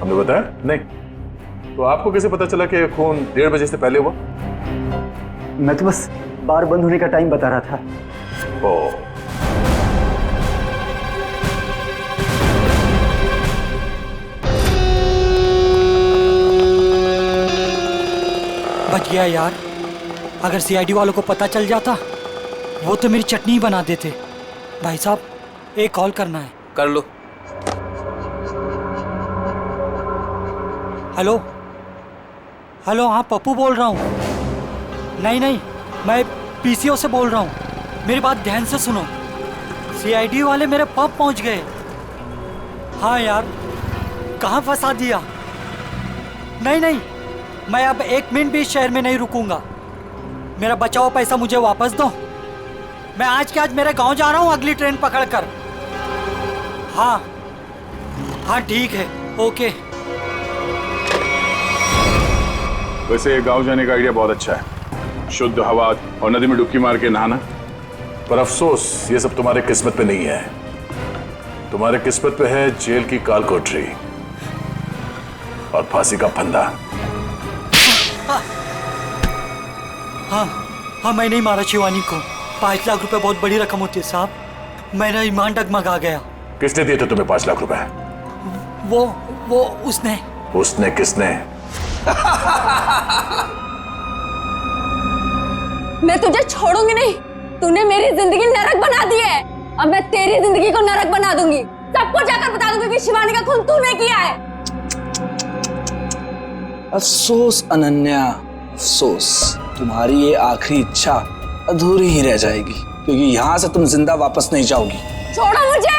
हमने बताया नहीं। तो आपको कैसे पता चला कि खून 1:30 बजे से पहले हुआ? मैं तो बस बार बंद होने का टाइम बता रहा था। ओ, बच गया यार। अगर सीआईडी वालों को पता चल जाता वो तो मेरी चटनी बना देते। भाई साहब एक कॉल करना है। कर लो। हेलो हेलो, हाँ पप्पू बोल रहा हूँ। नहीं मैं पीसीओ से बोल रहा हूँ। मेरी बात ध्यान से सुनो, सीआईडी वाले मेरे पब पहुँच गए। हाँ यार, कहाँ फंसा दिया। नहीं मैं अब 1 मिनट भी इस शहर में नहीं रुकूंगा। मेरा बचा हुआ पैसा मुझे वापस दो। मैं आज के आज मेरे गांव जा रहा हूँ अगली ट्रेन पकड़कर। हाँ ठीक है, ओके। वैसे गांव जाने का आइडिया बहुत अच्छा है, शुद्ध हवा और नदी में डुबकी मार के नहाना। पर अफसोस ये सब तुम्हारे किस्मत पे नहीं है। तुम्हारे किस्मत पे है जेल की काल कोठरी और फांसी का फंदा। हाँ मैं नहीं मारा शिवानी को। 5 लाख रुपए बहुत बड़ी रकम होती है साहब। मेरा ईमान डगमगा गया। किसने दिए थे तुम्हें 5 लाख रुपए? वो उसने किसने? मैं तुझे छोड़ूंगी नहीं। तूने मेरी जिंदगी नरक बना दी है, अब मैं तेरी जिंदगी को नरक बना दूंगी। सबको जाकर बता दूंगी कि शिवानी का खून तूने किया है। अफसोस अनन्या, अफसोस। तुम्हारी ये आखिरी इच्छा अधूरी ही रह जाएगी, क्योंकि यहाँ से तुम जिंदा वापस नहीं जाओगी। छोड़ो मुझे,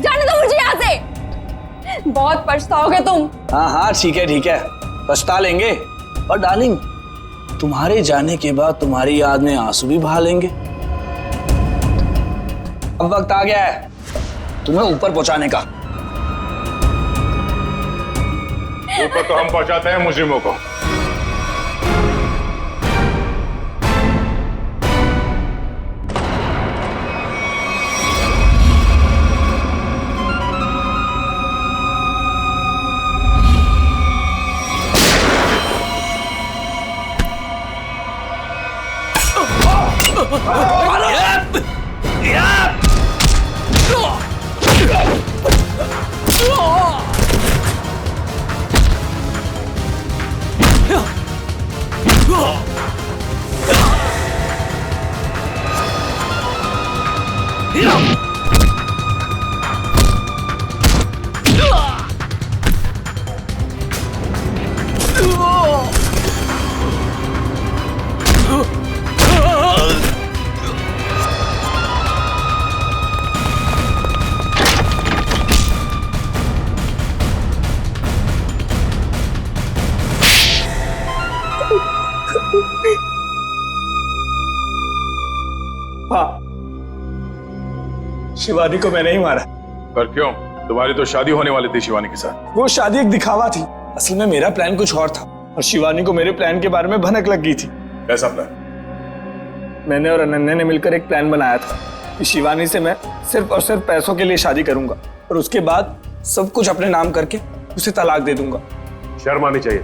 जाने दो मुझे यहाँ से। बहुत पछताओगे तुम। हाँ ठीक है, पछता लेंगे। और डार्लिंग, तुम्हारे जाने के बाद तुम्हारी याद में आंसू भी बहा लेंगे। अब वक्त आ गया है तुम्हें ऊपर पहुंचाने का। ऊपर तो हम पहुंचाते हैं मुजरिमों को। Yeah. शिवानी को मैंने ही मारा। पर क्यों? तुम्हारी तो शादी होने वाली थी शिवानी के साथ। वो शादी एक दिखावा थी, असल में मेरा प्लान कुछ और था और शिवानी को मेरे प्लान के बारे में भनक लग गई थी। कैसा प्लान? मैंने और अनन्या ने मिलकर एक प्लान बनाया था कि शिवानी से मैं सिर्फ और सिर्फ पैसों के लिए शादी करूंगा और उसके बाद सब कुछ अपने नाम करके उसे तलाक दे दूंगा। शर्म आनी चाहिए,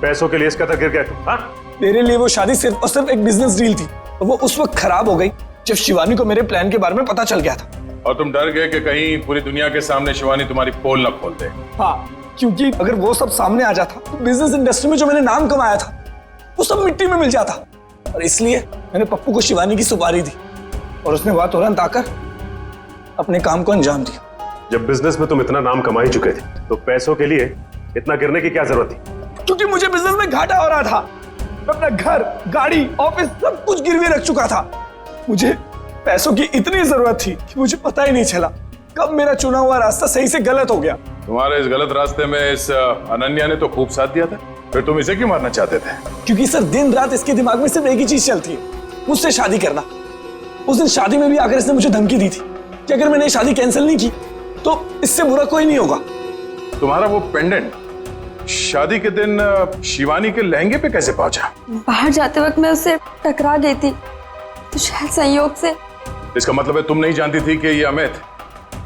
पैसों के लिए इसका तक गिर गया तू। हाँ? मेरे लिए वो शादी सिर्फ और सिर्फ एक बिजनेस डील थी और वो उस वक्त खराब हो गई जब शिवानी को मेरे प्लान के बारे में पता चल गया था। और तुम डर गए कि कहीं पूरी दुनिया के सामने शिवानी तुम्हारी पोल न खोल दे। हाँ, क्योंकि अगर वो सब सामने आ जाता तो बिजनेस इंडस्ट्री में जो मैंने नाम कमाया था वो सब मिट्टी में मिल जाता। और इसलिए मैंने पप्पू को शिवानी की सुपारी दी और उसने वहां तुरंत आकर अपने काम को अंजाम दिया। जब बिजनेस में तुम इतना नाम कमा ही चुके थे तो पैसों के लिए इतना गिरने की क्या जरूरत थी? क्योंकि मुझे बिजनेस में घाटा हो रहा था। मैं अपना घर, गाड़ी, ऑफिस सब कुछ गिरवी रख चुका था। मुझे पैसों की इतनी जरूरत थी कि मुझे पता ही नहीं चला कब मेरा चुना हुआ रास्ता सही से गलत हो गया। तुम्हारे इस गलत रास्ते में इस अनन्या ने तो खूब साथ दिया था, फिर तुम इसे क्यों मारना चाहते थे? क्योंकि सर दिन रात इसके दिमाग में सिर्फ एक ही चीज चलती है, मुझसे शादी करना। उस दिन शादी में भी आकर इसने मुझे धमकी दी थी कि अगर मैंने शादी कैंसिल नहीं की तो इससे बुरा कोई नहीं होगा। तुम्हारा वो पेंडेंट शादी के दिन शिवानी के लहंगे पे कैसे पहुंचा? बाहर जाते वक्त मैं उससे टकरा गई थी तो शायद संयोग से। इसका मतलब है तुम नहीं जानती थी कि ये अमित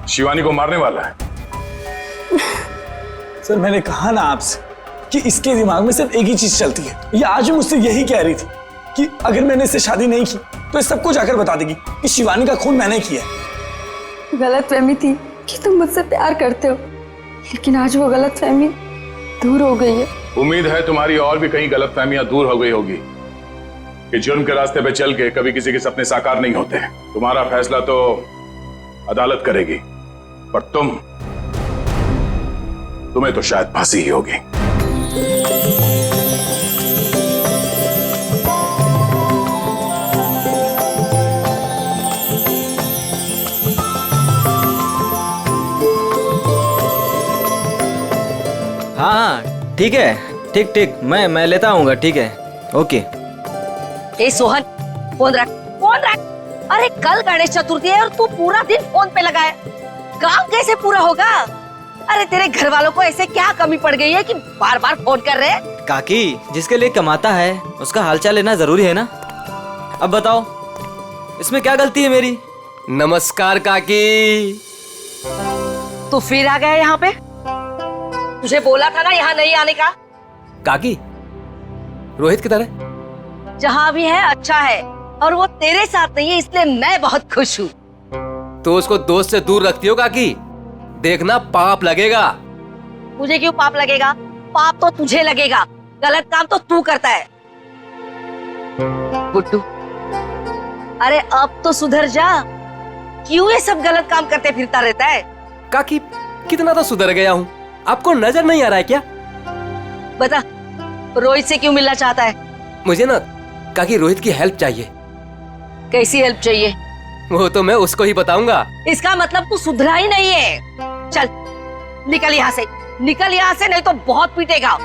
शिवानी को मारने वाला है? सर मैंने कहा ना आपसे कि इसके दिमाग में सिर्फ एक ही चीज चलती है। ये आज भी मुझसे यही कह रही थी कि अगर मैंने इससे शादी नहीं की तो इस सबको जाकर बता देगी कि शिवानी का खून मैंने किया है। गलतफहमी थी कि तुम मुझसे प्यार करते हो, लेकिन आज वो गलतफहमी दूर हो गई है। उम्मीद है तुम्हारी और भी कई गलतफहमियां दूर हो गई होगी कि जुर्म के रास्ते पे चल के कभी किसी के सपने साकार नहीं होते। तुम्हारा फैसला तो अदालत करेगी, पर तुम्हें तो शायद फांसी ही होगी। हाँ ठीक है, ठीक ठीक, मैं लेता आऊंगा। ठीक है, ओके। ए सोहन, फोन रख, फोन रख। अरे कल गणेश चतुर्थी है और तू पूरा दिन फोन पे लगा है, काम कैसे पूरा होगा? अरे तेरे घर वालों को ऐसे क्या कमी पड़ गई है कि बार बार फोन कर रहे हैं? काकी, जिसके लिए कमाता है उसका हालचाल लेना जरूरी है ना। अब बताओ इसमें क्या गलती है मेरी? नमस्कार काकी। तू फिर आ गया यहाँ पे? तुझे बोला था ना यहाँ नहीं आने का। काकी, रोहित किधर है? जहाँ भी है अच्छा है, और वो तेरे साथ नहीं है, इसलिए मैं बहुत खुश हूँ। तो उसको दोस्त से दूर रखती हो काकी, देखना पाप लगेगा। मुझे क्यों पाप लगेगा? पाप तो तुझे लगेगा, गलत काम तो तू करता है। गुड्डू, अरे अब तो सुधर जा, क्यों ये सब गलत काम करते फिरता रहता है? काकी कितना तो सुधर गया हूँ, आपको नजर नहीं आ रहा है क्या? बता, रोहित से क्यों मिलना चाहता है? मुझे ना काकी रोहित की हेल्प चाहिए। कैसी हेल्प चाहिए? वो तो मैं उसको ही बताऊंगा। इसका मतलब तू सुधरा ही नहीं है। चल निकल यहाँ से, निकल यहाँ से, नहीं तो बहुत पीटेगा।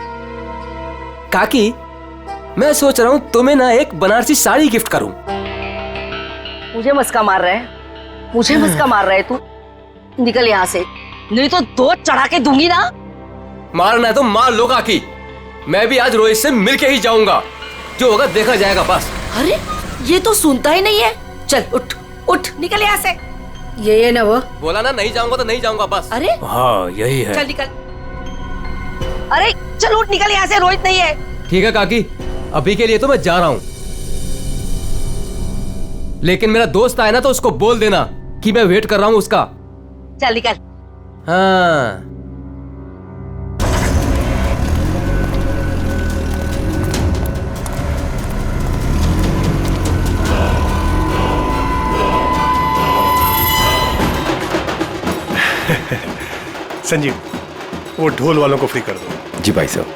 काकी, मैं सोच रहा हूँ तुम्हें ना एक बनारसी साड़ी गिफ्ट करूं। मुझे मस्का मार रहा है, मुझे मस्का मार रहा है तू? निकल यहाँ से, नहीं तो दो चढ़ा के दूंगी ना। मारना है तो मार लो काकी, मैं भी आज रोहित से मिलके ही जाऊंगा, जो होगा देखा जाएगा बस। अरे ये तो सुनता ही नहीं है। चल उठ उठ, निकल यहाँ से। ये ना वो बोला ना नहीं जाऊंगा तो नहीं जाऊंगा बस। अरे हाँ यही है। चल निकल, अरे चल उठ, निकल यहाँ से, रोहित नहीं है। ठीक है काकी, अभी के लिए तो मैं जा रहा हूँ, लेकिन मेरा दोस्त आए ना तो उसको बोल देना कि मैं वेट कर रहा हूँ उसका। चल निकल। हाँ संजीव, वो ढोल वालों को फ्री कर दो। जी भाई साहब।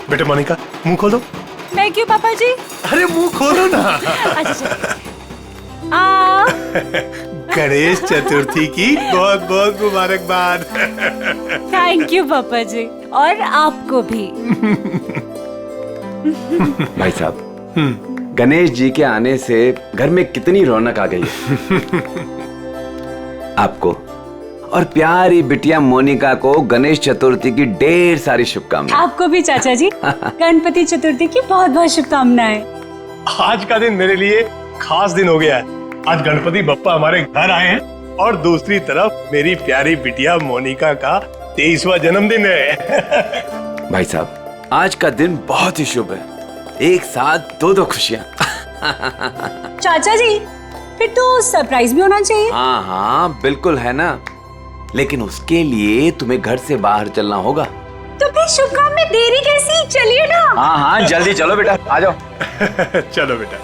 बेटे मोनिका, मुंह खोल दो। मैं क्यों पापा जी? अरे मुंह खोलो ना। गणेश चतुर्थी की बहुत बहुत मुबारकबाद। थैंक यू पापा जी, और आपको भी। भाई साहब, गणेश जी के आने से घर में कितनी रौनक आ गई है। आपको और प्यारी बिटिया मोनिका को गणेश चतुर्थी की ढेर सारी शुभकामनाएं। आपको भी चाचा जी गणपति चतुर्थी की बहुत बहुत शुभकामनाएं। आज का दिन मेरे लिए खास दिन हो गया है। आज गणपति बप्पा हमारे घर आए हैं और दूसरी तरफ मेरी प्यारी बिटिया मोनिका का 23वां जन्मदिन है। भाई साहब, आज का दिन बहुत ही शुभ है। एक साथ दो खुशियां। चाचा जी फिर तो सरप्राइज भी होना चाहिए। हाँ हाँ बिल्कुल है ना, लेकिन उसके लिए तुम्हें घर से बाहर चलना होगा। तो फिर शुभ काम में देरी कैसी, चलिए ना। हाँ हाँ जल्दी चलो बेटा, आ जाओ। चलो बेटा।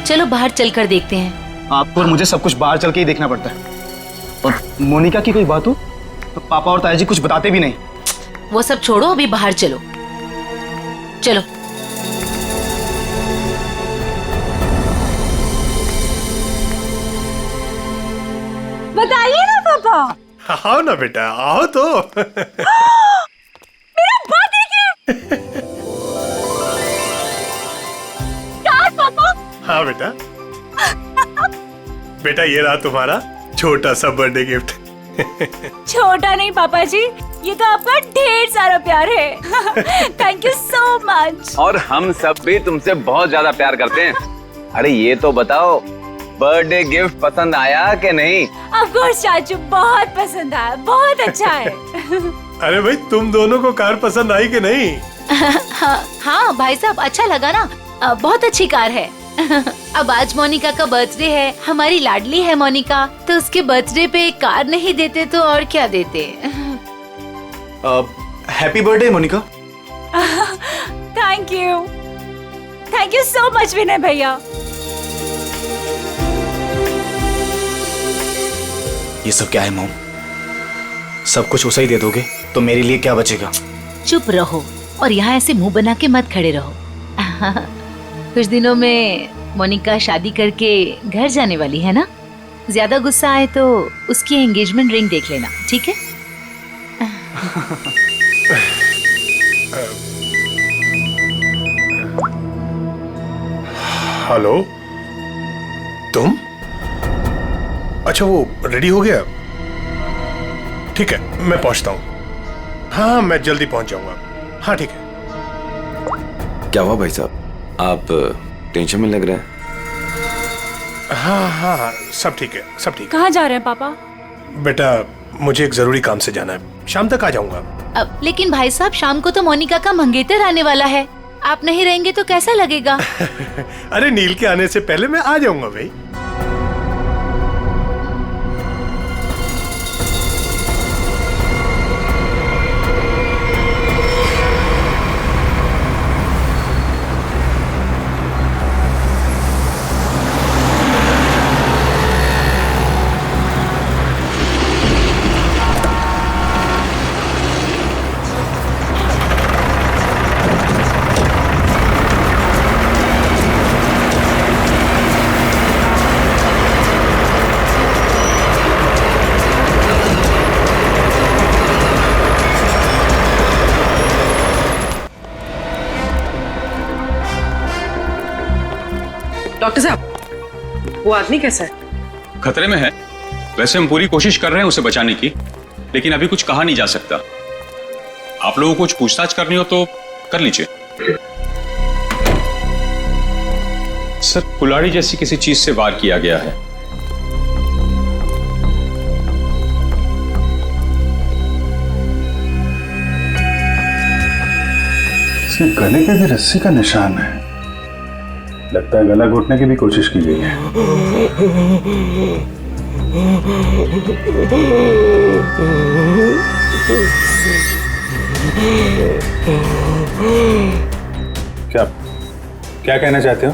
चलो बाहर चलकर देखते हैं। आपको और मुझे सब कुछ बाहर चल के ही देखना पड़ता है। और मोनिका की कोई बात हो तो पापा और ताया जी कुछ बताते भी नहीं। वो सब छोड़ो, अभी बाहर चलो। चलो। बताइए ना पापा। आओ ना बेटा, आओ तो। मेरा बर्थडे गिफ्ट। कार पापा। हाँ बेटा। बेटा ये रहा तुम्हारा छोटा सा बर्थडे गिफ्ट। छोटा नहीं पापा जी, ये तो आपका ढेर सारा प्यार है। Thank you so much. और हम सब भी तुमसे बहुत ज्यादा प्यार करते हैं। अरे ये तो बताओ, बर्थडे गिफ्ट पसंद आया कि नहीं? ऑफ कोर्स चाचू, बहुत पसंद आया, बहुत अच्छा है। अरे भाई, तुम दोनों को कार पसंद आई कि नहीं? हाँ भाई साहब, अच्छा लगा ना, बहुत अच्छी कार है। अब आज मोनिका का बर्थडे है, हमारी लाडली है मोनिका, तो उसके बर्थडे पे कार नहीं देते तो और क्या देते। Happy birthday Monika. Thank you so much Vinay भैया। ये सब क्या है मॉम? सब कुछ उसे ही दे दोगे तो मेरे लिए क्या बचेगा? चुप रहो और यहाँ ऐसे मुंह बना के मत खड़े रहो। कुछ दिनों में मोनिका शादी करके घर जाने वाली है ना, ज्यादा गुस्सा आए तो उसकी एंगेजमेंट रिंग देख लेना, ठीक है? हेलो, तुम? अच्छा, वो रेडी हो गया? ठीक है, मैं पहुंचता हूँ। हाँ, मैं जल्दी पहुंच जाऊंगा। हाँ ठीक है। क्या हुआ भाई साहब, आप टेंशन में लग रहे हैं? हाँ हाँ, सब ठीक है, सब ठीक है। कहाँ जा रहे हैं पापा? बेटा, मुझे एक जरूरी काम से जाना है, शाम तक आ जाऊंगा। लेकिन भाई साहब, शाम को तो मोनिका का मंगेतर आने वाला है, आप नहीं रहेंगे तो कैसा लगेगा? अरे नील के आने से पहले मैं आ जाऊंगा भाई। डॉक्टर साहब, वो आदमी कैसा है? खतरे में है। वैसे हम पूरी कोशिश कर रहे हैं उसे बचाने की, लेकिन अभी कुछ कहा नहीं जा सकता। आप लोगों को कुछ पूछताछ करनी हो तो कर लीजिए। सर, कुल्हाड़ी जैसी किसी चीज से वार किया गया है। इसके गले पे भी रस्सी का निशान है। लगता है गला घोटने की भी कोशिश की गई है। क्या क्या कहना चाहते हो?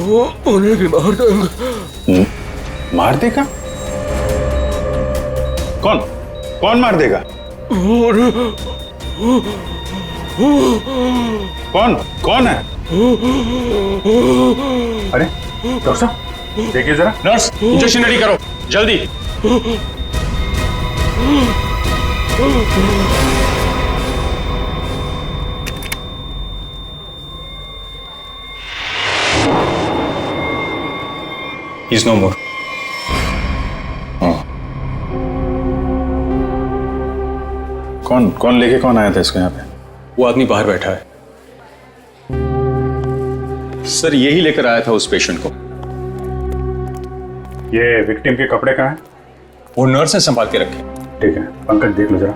वो उन्हें भी मार देंगे। मार देगा? कौन कौन मार देगा? कौन कौन है? अरे डॉक्टर साहब, देखिए जरा। नर्स, इंजेक्शन रेडी करो जल्दी। He's no more. कौन लेके कौन आया था इसको यहाँ पे? वो आदमी बाहर बैठा है सर, यही लेकर आया था उस पेशेंट को। ये विक्टिम के कपड़े कहाँ हैं? वो नर्स ने संभाल के रखे। ठीक है, पंकज देख लो जरा।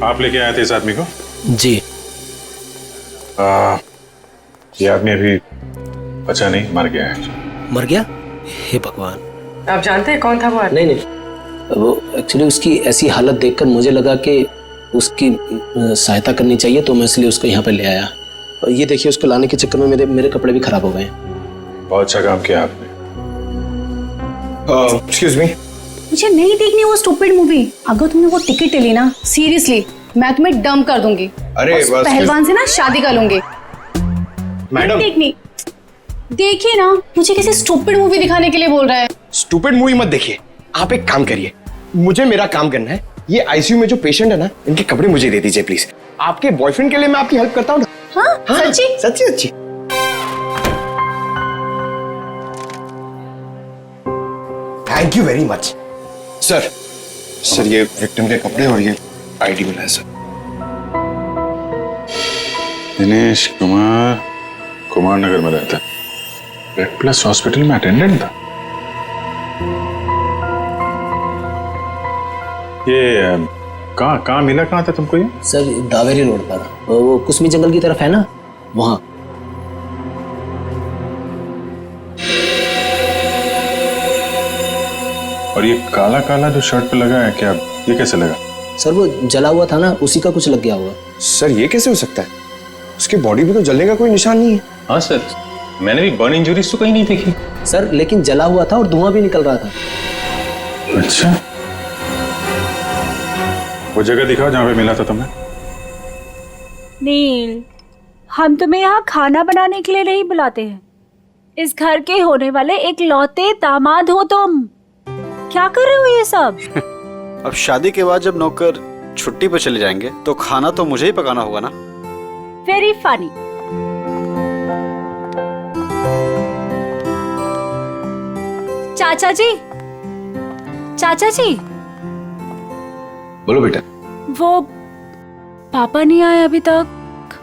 आप लेके आए थे इस आदमी को? जी। ये आदमी अभी बचा नहीं, मर गया है। मर गया? हे भगवान। आप जानते हैं कौन था वो आदमी? नहीं, वो एक्चुअली उसकी ऐसी हालत देखकर मुझे लगा कि उसकी सहायता करनी चाहिए, तो मैं इसलिए उसको यहाँ पे ले आया। और ये देखिए, उसको लाने के चक्कर में मेरे कपड़े भी खराब हो गए। बहुत अच्छा काम किया आपने। एक्सक्यूज मी, मुझे नहीं देखनी वो स्टूपिड मूवी। अगर तुमने वो टिकट ली ना, सीरियसली मैं तुम्हें डंप कर दूंगी। अरे उस पहलवान से ना शादी कर लूंगी। मैडम, देखनी, देखिए ना, मुझे किसी स्टूपिड मूवी दिखाने के लिए बोल रहा है। स्टूपिड मूवी मत देखिए, आप एक काम करिए, मुझे मेरा काम करना है। ये आईसीयू में जो पेशेंट है ना, इनके कपड़े मुझे दे दीजिए प्लीज। आपके बॉयफ्रेंड के लिए मैं आपकी हेल्प करता हूँ। हाँ, सच्ची? सच्ची सच्ची। Thank you very much sir. Sir, ये विक्टिम के कपड़े और ये आईडी मिला है सर। दिनेश कुमार नगर में रहता है। रेड प्लस हॉस्पिटल में अटेंडेंट था। ये कहाँ मिला, कहाँ था तुमको ये? सर, दावेरी रोड पर, वो कुसमी जंगल की तरफ है ना, वहाँ। और ये काला काला जो शर्ट पे लगा है, क्या ये कैसे लगा? सर, वो जला हुआ था ना, उसी का कुछ लग गया होगा। सर, ये कैसे हो सकता है? उसकी बॉडी पे तो जलने का कोई निशान नहीं है। हाँ सर, मैंने भी बर्न इंजरीज तो कहीं नहीं देखी। सर, लेकिन जला हुआ था और धुआं भी निकल रहा था। अच्छा, वो जगह दिखाओ जहाँ पे मिला था तुम्हें। नील, हम तुम्हें यहाँ खाना बनाने के लिए नहीं बुलाते हैं। इस घर के होने वाले एक लौते दामाद हो तुम। क्या कर रहे हो ये सब? अब शादी के बाद जब नौकर छुट्टी पर चले जाएंगे तो खाना तो मुझे ही पकाना होगा ना। Very funny. चाचा जी, बोलो बेटा। वो पापा नहीं आए अभी तक।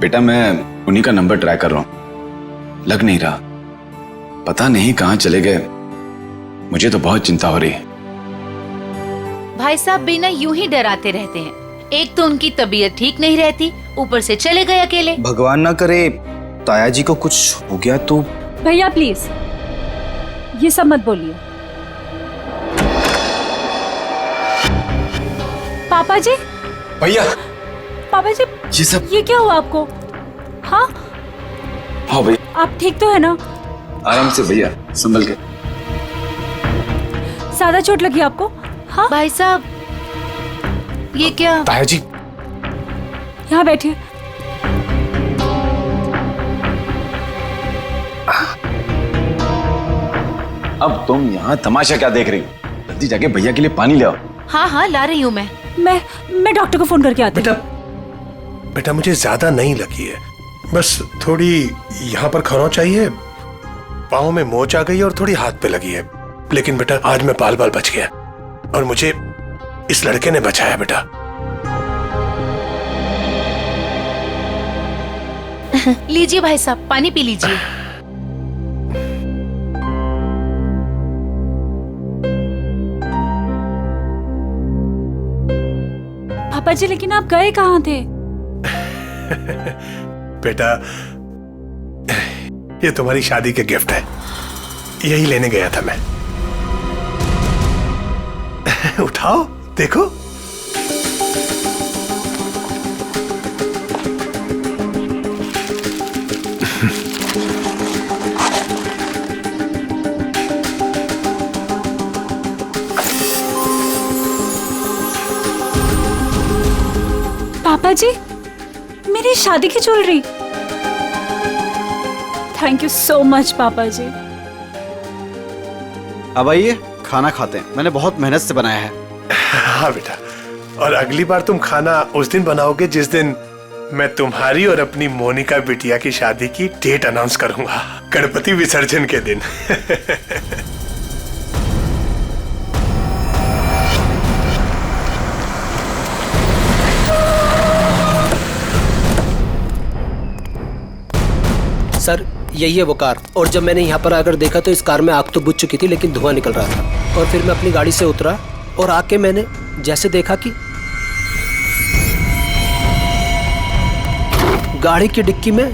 बेटा, मैं उन्हीं का नंबर ट्राई कर रहा हूं, लग नहीं रहा। पता नहीं कहां चले गए। मुझे तो बहुत चिंता हो रही है। भाई साहब बिना यूं ही डराते रहते हैं। एक तो उनकी तबीयत ठीक नहीं रहती, ऊपर से चले गए अकेले। भगवान ना करे ताया जी को कुछ हो गया तो। भैया प्लीज ये सब मत बोलिए। पापा जी, भैया, पापा जी, ये सब ये क्या हुआ आपको? हाँ हाँ भैया, आप ठीक तो है ना? आराम से भैया, संभल के। ज्यादा चोट लगी आपको? हाँ भाई साहब, ये क्या? ताया जी, यहाँ बैठिए। अब तुम यहाँ तमाशा क्या देख रही हो? जल्दी जाके भैया के लिए पानी ले आओ। हाँ हाँ, ला रही हूँ मैं डॉक्टर को फोन करके आती हूँ। बेटा, मुझे ज्यादा नहीं लगी है, बस थोड़ी यहाँ पर खरोंच चाहिए, पाँव में मोच आ गई और थोड़ी हाथ पे लगी है। लेकिन बेटा, आज मैं बाल बच गया और मुझे इस लड़के ने बचाया बेटा। लीजिए भाई साहब, पानी पी लीजिए। पापा जी, लेकिन आप गए कहाँ थे? बेटा, ये तुम्हारी शादी के गिफ्ट है, यही लेने गया था मैं। उठाओ, देखो। पापा जी, मेरी शादी की jewellery. Thank you so much पापा जी। अब आइए खाना खाते हैं, मैंने बहुत मेहनत से बनाया है। हाँ बेटा, और अगली बार तुम खाना उस दिन बनाओगे जिस दिन मैं तुम्हारी और अपनी मोनिका बिटिया की शादी की डेट अनाउंस करूंगा गणपति विसर्जन के दिन। सर यही है वो कार, और जब मैंने यहाँ पर आकर देखा तो इस कार में आग तो बुझ चुकी थी लेकिन धुआं निकल रहा था। और फिर मैं अपनी गाड़ी से उतरा और आके मैंने जैसे देखा कि गाड़ी की डिक्की में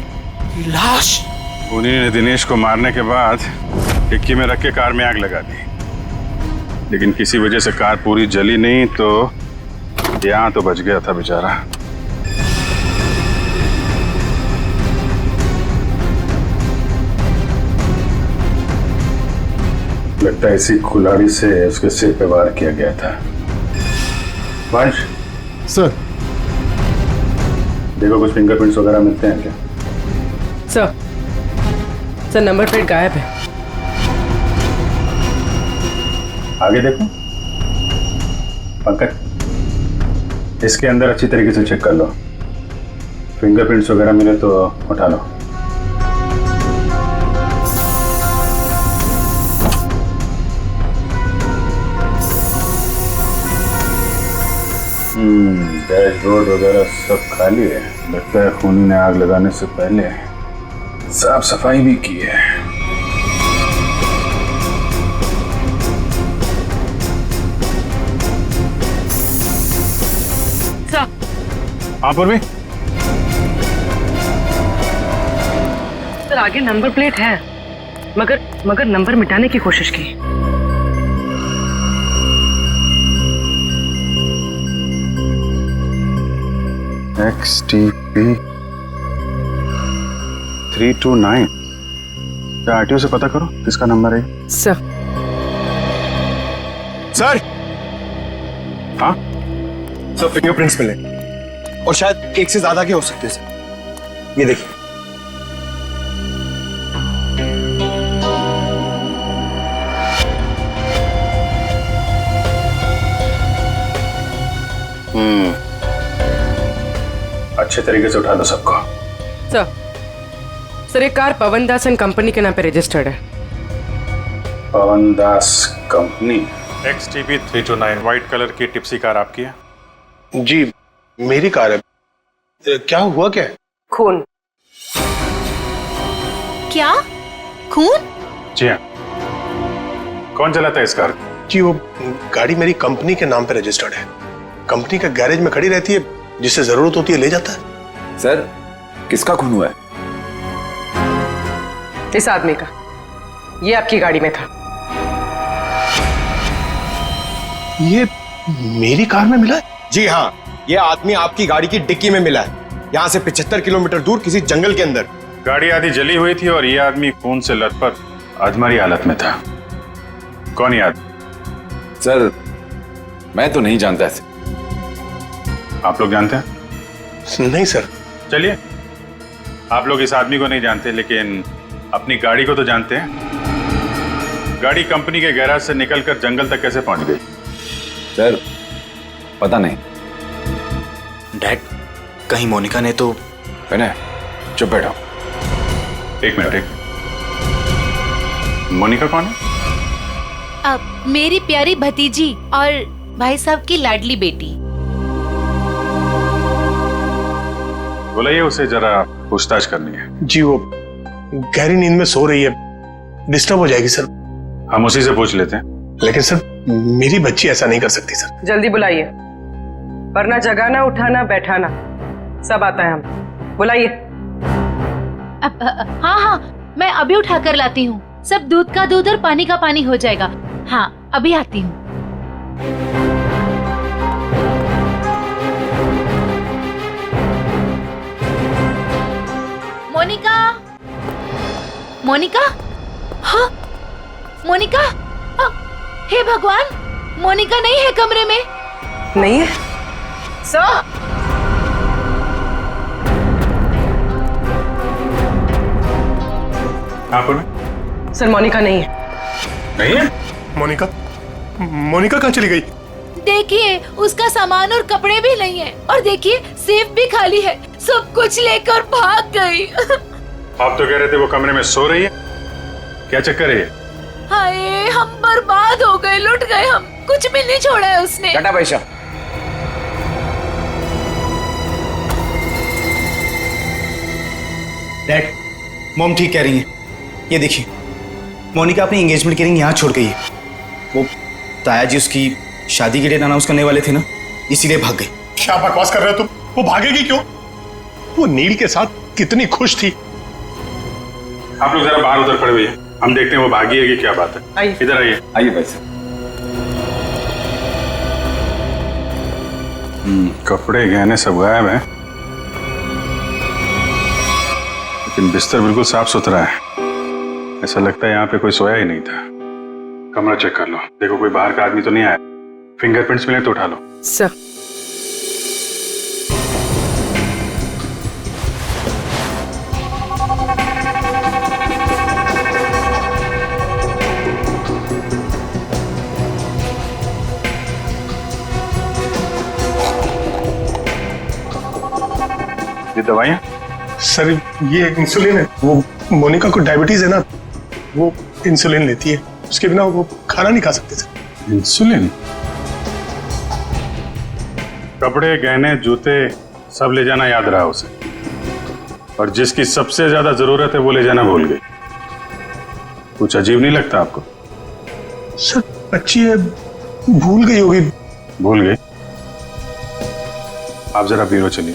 लाश। उन्हीं ने दिनेश को मारने के बाद डिक्की में रख के कार में आग लगा दी, लेकिन किसी वजह से कार पूरी जली नहीं तो यहाँ तो बच गया था बेचारा। लगता है इसी कुल्हाड़ी से उसके सिर पे वार किया गया था। वंश सर, देखो कुछ फिंगरप्रिंट्स वगैरह मिलते हैं क्या? सर नंबर प्लेट गायब है। आगे देखो पंकज, इसके अंदर अच्छी तरीके से चेक कर लो, फिंगरप्रिंट्स वगैरह मिले तो उठा लो। डैशबोर्ड वगैरह सब खाली है। लगता है खूनी ने आग लगाने से पहले साफ सफाई भी की है। हाँ पूर्वी, सर आगे नंबर प्लेट है, मगर नंबर मिटाने की कोशिश की। XTP 329, क्या आरटीओ से पता करो किसका नंबर है? सर हाँ सर, फिंगरप्रिंट्स मिले और शायद एक से ज्यादा के हो सकते हैं सर। ये देखिए। अच्छे तरीके से उठा दो सबको। सर ये car Pawan Das and company के नाम पे रजिस्टर्ड है। पवन दास कंपनी। XTP 329 व्हाइट कलर की टिप्सी कार आपकी है? जी मेरी कार है। क्या हुआ क्या? खून। क्या खून? जी हाँ। कौन चलाता है इस कार? जी वो गाड़ी मेरी कंपनी के नाम पे रजिस्टर्ड है। कंपनी का गैरेज में खड़ी रहती है, जिससे जरूरत होती है ले जाता है। सर किसका खून हुआ है? इस आदमी का, ये आपकी गाड़ी में था। ये मेरी कार में मिला है? जी हाँ, ये आदमी आपकी गाड़ी की डिक्की में मिला है, यहाँ से 75 किलोमीटर दूर किसी जंगल के अंदर। गाड़ी आधी जली हुई थी और ये आदमी खून से लथपथ अधमरी हालत में था। कौन ये आदमी? सर मैं तो नहीं जानता ऐसे। आप लोग जानते हैं? नहीं सर। चलिए, आप लोग इस आदमी को नहीं जानते लेकिन अपनी गाड़ी को तो जानते हैं। गाड़ी कंपनी के गैराज से निकलकर जंगल तक कैसे पहुंच गई? सर पता नहीं। डैड, कहीं मोनिका ने तो... विनय चुप बैठो। एक मिनट। मोनिका कौन है? अब मेरी प्यारी भतीजी और भाई साहब की लाडली बेटी। बुलाइए उसे, जरा पूछताछ करनी है। जी वो गहरी नींद में सो रही है, डिस्टर्ब हो जाएगी सर। हम उसी से पूछ लेते हैं। लेकिन सर मेरी बच्ची ऐसा नहीं कर सकती सर। जल्दी बुलाइए, वरना जगाना उठाना बैठाना सब आता है। हम बुलाइए। हाँ हाँ, मैं अभी उठा कर लाती हूँ। सब दूध का दूध और पानी का पानी हो जाएगा। हाँ अभी आती हूँ। मोनिका, मोनिका, हाँ मोनिका, हे भगवान, मोनिका नहीं है कमरे में। नहीं है सर। सर मोनिका नहीं है। नहीं है? मोनिका कहाँ चली गई? देखिए उसका सामान और कपड़े भी नहीं है, और देखिए सेफ भी खाली है, सब कुछ लेकर भाग गई। आप तो कह रहे थे वो कमरे में सो रही है, क्या चक्कर है? हाय हम बर्बाद हो गए, लुट गए हम, कुछ भी नहीं छोड़ा है उसने। टाटा पैसा। डैड, मॉम ठीक कह रही हैं। ये देखिए, मोनिका अपनी एंगेजमेंट की रिंग यहाँ छोड़ गई है। वो ताया जी उसकी शादी की डेट अनाउंस करने वाले थे ना, इसीलिए भाग गई। क्या बकवास कर रहे हो तुम? वो भागेगी क्यों? वो नील के साथ कितनी खुश थी। आप लोग जरा बाहर उधर खड़े हुए हैं, हम देखते हैं वो भागी है कि क्या बात है। इधर आइए। आइए भाई साहब। कपड़े गहने सब गायब हैं, लेकिन बिस्तर बिल्कुल साफ सुथरा है। ऐसा लगता है यहाँ पे कोई सोया ही नहीं था। कमरा चेक कर लो, देखो कोई बाहर का आदमी तो नहीं आया। फिंगरप्रिंट्स मिले तो उठा लो। सर ये दवाइयाँ? सर ये इंसुलिन है। वो मोनिका को डायबिटीज है ना, वो इंसुलिन लेती है, उसके बिना वो खाना नहीं खा सकते सर। इंसुलिन? कपड़े गहने जूते सब ले जाना याद रहा उसे, और जिसकी सबसे ज्यादा जरूरत है वो ले जाना भूल गई। कुछ अजीब नहीं लगता आपको? सर बच्ची है, भूल गई होगी। भूल गई? आप जरा ब्यूरो चलिए।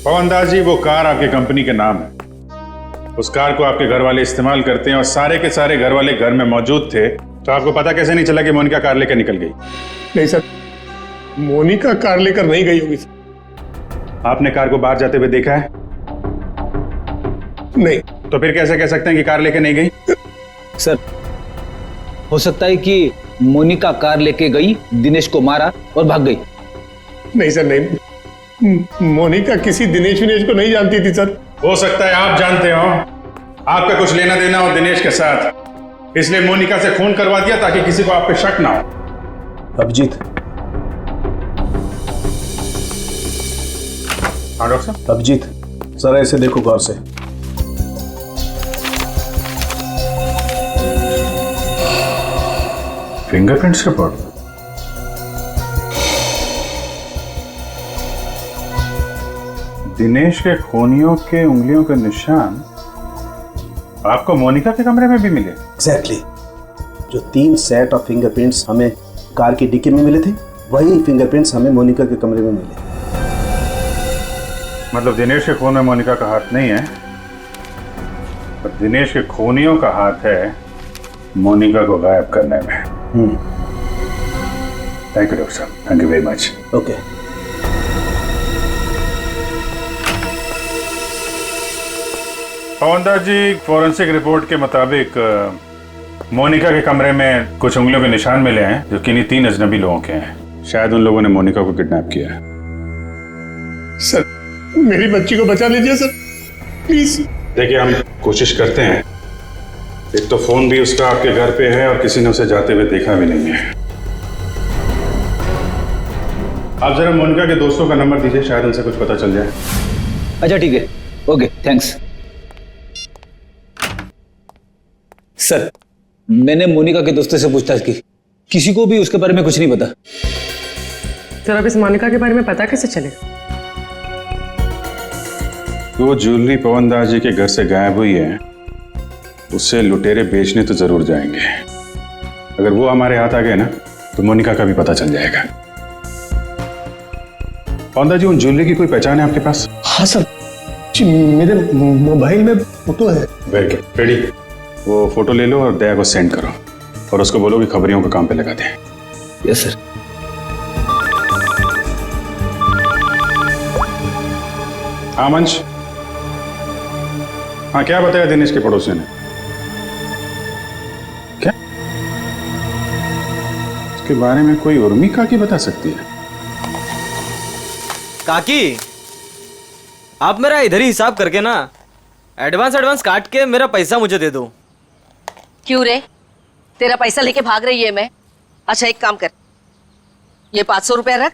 पवन दास जी, वो कार आपके कंपनी के नाम है। उस कार को आपके घर वाले इस्तेमाल करते हैं, और सारे के सारे घर वाले घर में मौजूद थे, तो आपको पता कैसे नहीं चला कि मोनिका कार लेकर निकल गई? नहीं सर, मोनिका कार लेकर नहीं गई होगी। आपने कार को बाहर जाते हुए देखा है? नहीं। तो फिर कैसे कह सकते हैं कि कार लेके नहीं गई? सर, हो सकता है कि मोनिका कार लेके गई, दिनेश को मारा और भाग गई। नहीं सर, नहीं, मोनिका किसी दिनेश विनेश को नहीं जानती थी सर। हो सकता है आप जानते हो, आपका कुछ लेना देना हो दिनेश के साथ, इसलिए मोनिका से खून करवा दिया ताकि किसी को आप पे शक ना हो। अभिजीत। हाँ डॉक्टर साहब। अभिजीत, जरा ऐसे देखो गौर से। Fingerprints report? दिनेश के खूनियों के उंगलियों के निशान आपको मोनिका के कमरे में भी मिले? एग्जैक्टली। जो 3 सेट ऑफ फिंगरप्रिंट्स हमें कार की डिक्की में मिले थे, वही फिंगरप्रिंट्स हमें मोनिका के कमरे में मिले। मतलब दिनेश के खून में मोनिका का हाथ नहीं है, पर दिनेश के खूनियों का हाथ है मोनिका को गायब करने में। थैंक यू डॉक्टर साहब, thank you very much. Okay. Pawan Das ji, forensic report के मुताबिक मोनिका के कमरे में कुछ उंगलियों के निशान मिले हैं जो किन्हीं 3 अजनबी लोगों के हैं। शायद उन लोगों ने मोनिका को किडनैप किया है। सर, मेरी बच्ची को बचा लीजिए सर, प्लीज। देखिए, हम कोशिश करते हैं। एक तो फोन भी उसका आपके घर पे है, और किसी ने उसे जाते हुए देखा भी नहीं है। आप जरा मोनिका के दोस्तों का नंबर दीजिए, शायद उनसे कुछ पता चल जाए। अच्छा ठीक है, ओके, थैंक्स। सर, मैंने मोनिका के दोस्तों से पूछताछ की, किसी को भी उसके बारे में कुछ नहीं पता। सर, अब इस मोनिका के बारे में पता कैसे चले? वो ज्वेलरी पवन दास जी के घर से गायब हुई है, उससे लुटेरे बेचने तो जरूर जाएंगे। अगर वो हमारे हाथ आ गए ना, तो मोनिका का भी पता चल जाएगा। पवन दास जी, उन ज्वेलरी की कोई पहचान है आपके पास? हाँ सर, मेरे मोबाइल में फोटो है। Very good, ready. वो फोटो ले लो और दया को सेंड करो, और उसको बोलो कि खबरियों को काम पे लगा दें। Yes sir. हाँ मंच। हाँ, क्या बताया दिनेश के पड़ोसी ने? क्या उसके बारे में कोई उर्मी काकी बता सकती है? काकी, आप मेरा इधर ही हिसाब करके ना एडवांस काट के मेरा पैसा मुझे दे दो। क्यों रे, तेरा पैसा लेके भाग रही है मैं? अच्छा एक काम कर, ये 500 रुपया रख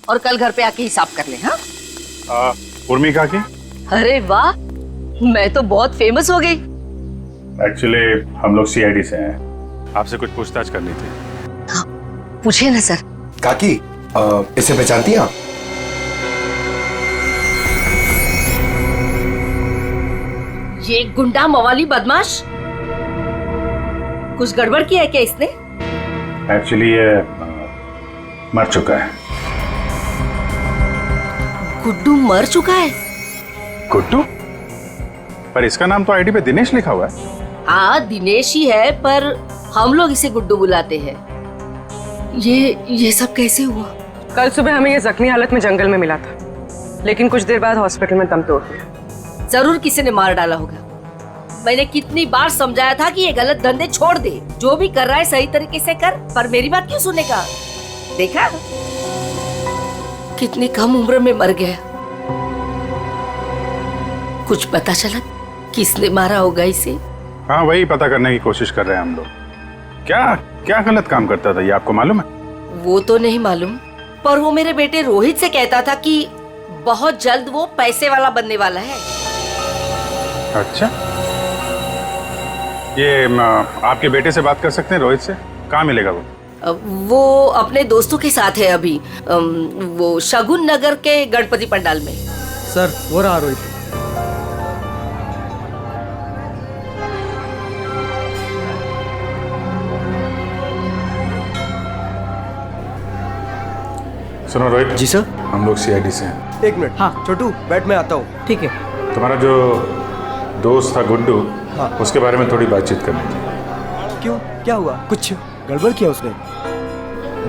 और कल घर पे आके हिसाब कर ले। हाँ उर्मी का की अरे वाह, मैं तो बहुत फेमस हो गई। एक्चुअली हम लोग सीआईडी से हैं, आपसे कुछ पूछताछ करनी थी। पूछे ना सर। काकी इसे पहचानती हैं आप? ये गुंडा मवाली बदमाश कुछ गड़बड़ किया है क्या इसने? एक्चुअली ये मर चुका है। गुड्डू मर चुका है? गुड्डू? पर इसका नाम तो आईडी पे दिनेश लिखा हुआ है। हाँ दिनेश ही है, पर हम लोग इसे गुड्डू बुलाते हैं। ये सब कैसे हुआ? कल सुबह हमें ये जख्मी हालत में जंगल में मिला था, लेकिन कुछ देर बाद हॉस्पिटल में दम तोड़ दिया। जरूर किसी ने मार डाला होगा। मैंने कितनी बार समझाया था कि ये गलत धंधे छोड़ दे, जो भी कर रहा है सही तरीके से कर, पर मेरी बात क्यों सुनेगा? देखा कितनी कम उम्र में मर गया। कुछ पता चला किसने मारा होगा इसे? हाँ वही पता करने की कोशिश कर रहे हैं हम लोग। क्या क्या गलत काम करता था ये आपको मालूम है? वो तो नहीं मालूम, पर वो मेरे बेटे रोहित से कहता था कि बहुत जल्द वो पैसे वाला बनने वाला है। अच्छा, ये आपके बेटे से बात कर सकते हैं रोहित से? कहाँ मिलेगा वो? वो अपने दोस्तों के साथ है अभी, वो शगुन नगर के गणपति पंडाल में। सर वो रहा रोहित। सुनो रोहित। जी सर। हम लोग सीआईडी से हैं। एक मिनट। हाँ छोटू बैठ, मैं आता हूँ। ठीक है। तुम्हारा जो दोस्त था गुड्डू, हाँ। उसके बारे में थोड़ी बातचीत करनी थी। क्यों, क्या हुआ? कुछ गड़बड़ किया उसने?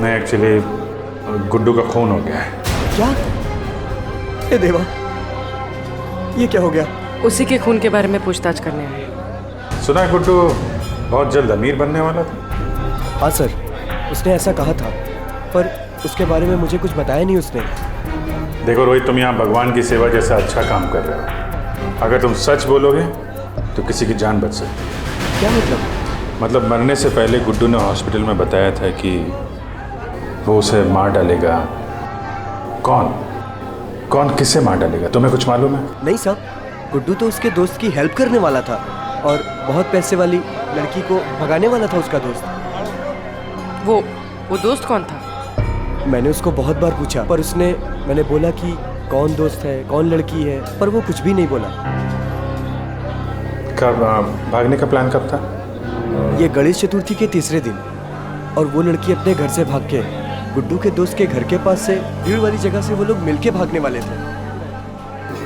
नहीं, एक्चुअली गुड्डू का खून हो गया है। क्या? ए देवा, ये क्या हो गया? उसी के खून के बारे में पूछताछ करने आए। सुना है गुड्डू बहुत जल्द अमीर बनने वाला था। हाँ सर, उसने ऐसा कहा था, पर उसके बारे में मुझे कुछ बताया नहीं उसने। देखो रोहित, तुम यहाँ भगवान की सेवा जैसा अच्छा काम कर रहे हो। अगर तुम सच बोलोगे तो किसी की जान बच सकती है। क्या मतलब? मतलब मरने से पहले गुड्डू ने हॉस्पिटल में बताया था कि वो उसे मार डालेगा। कौन किससे मार डालेगा? तुम्हें कुछ मालूम है? नहीं साहब, गुड्डू तो उसके दोस्त की हेल्प करने वाला था और बहुत पैसे वाली लड़की को भगाने वाला था उसका दोस्त। वो दोस्त कौन था? मैंने उसको बहुत बार पूछा, पर मैंने बोला कि कौन दोस्त है, कौन लड़की है, पर वो कुछ भी नहीं बोला। कब भागने का प्लान कब था? ये गणेश चतुर्थी के तीसरे दिन, और वो लड़की अपने घर से भाग के गुड्डू के दोस्त के घर के पास से भीड़ वाली जगह से वो लोग मिलके भागने वाले थे।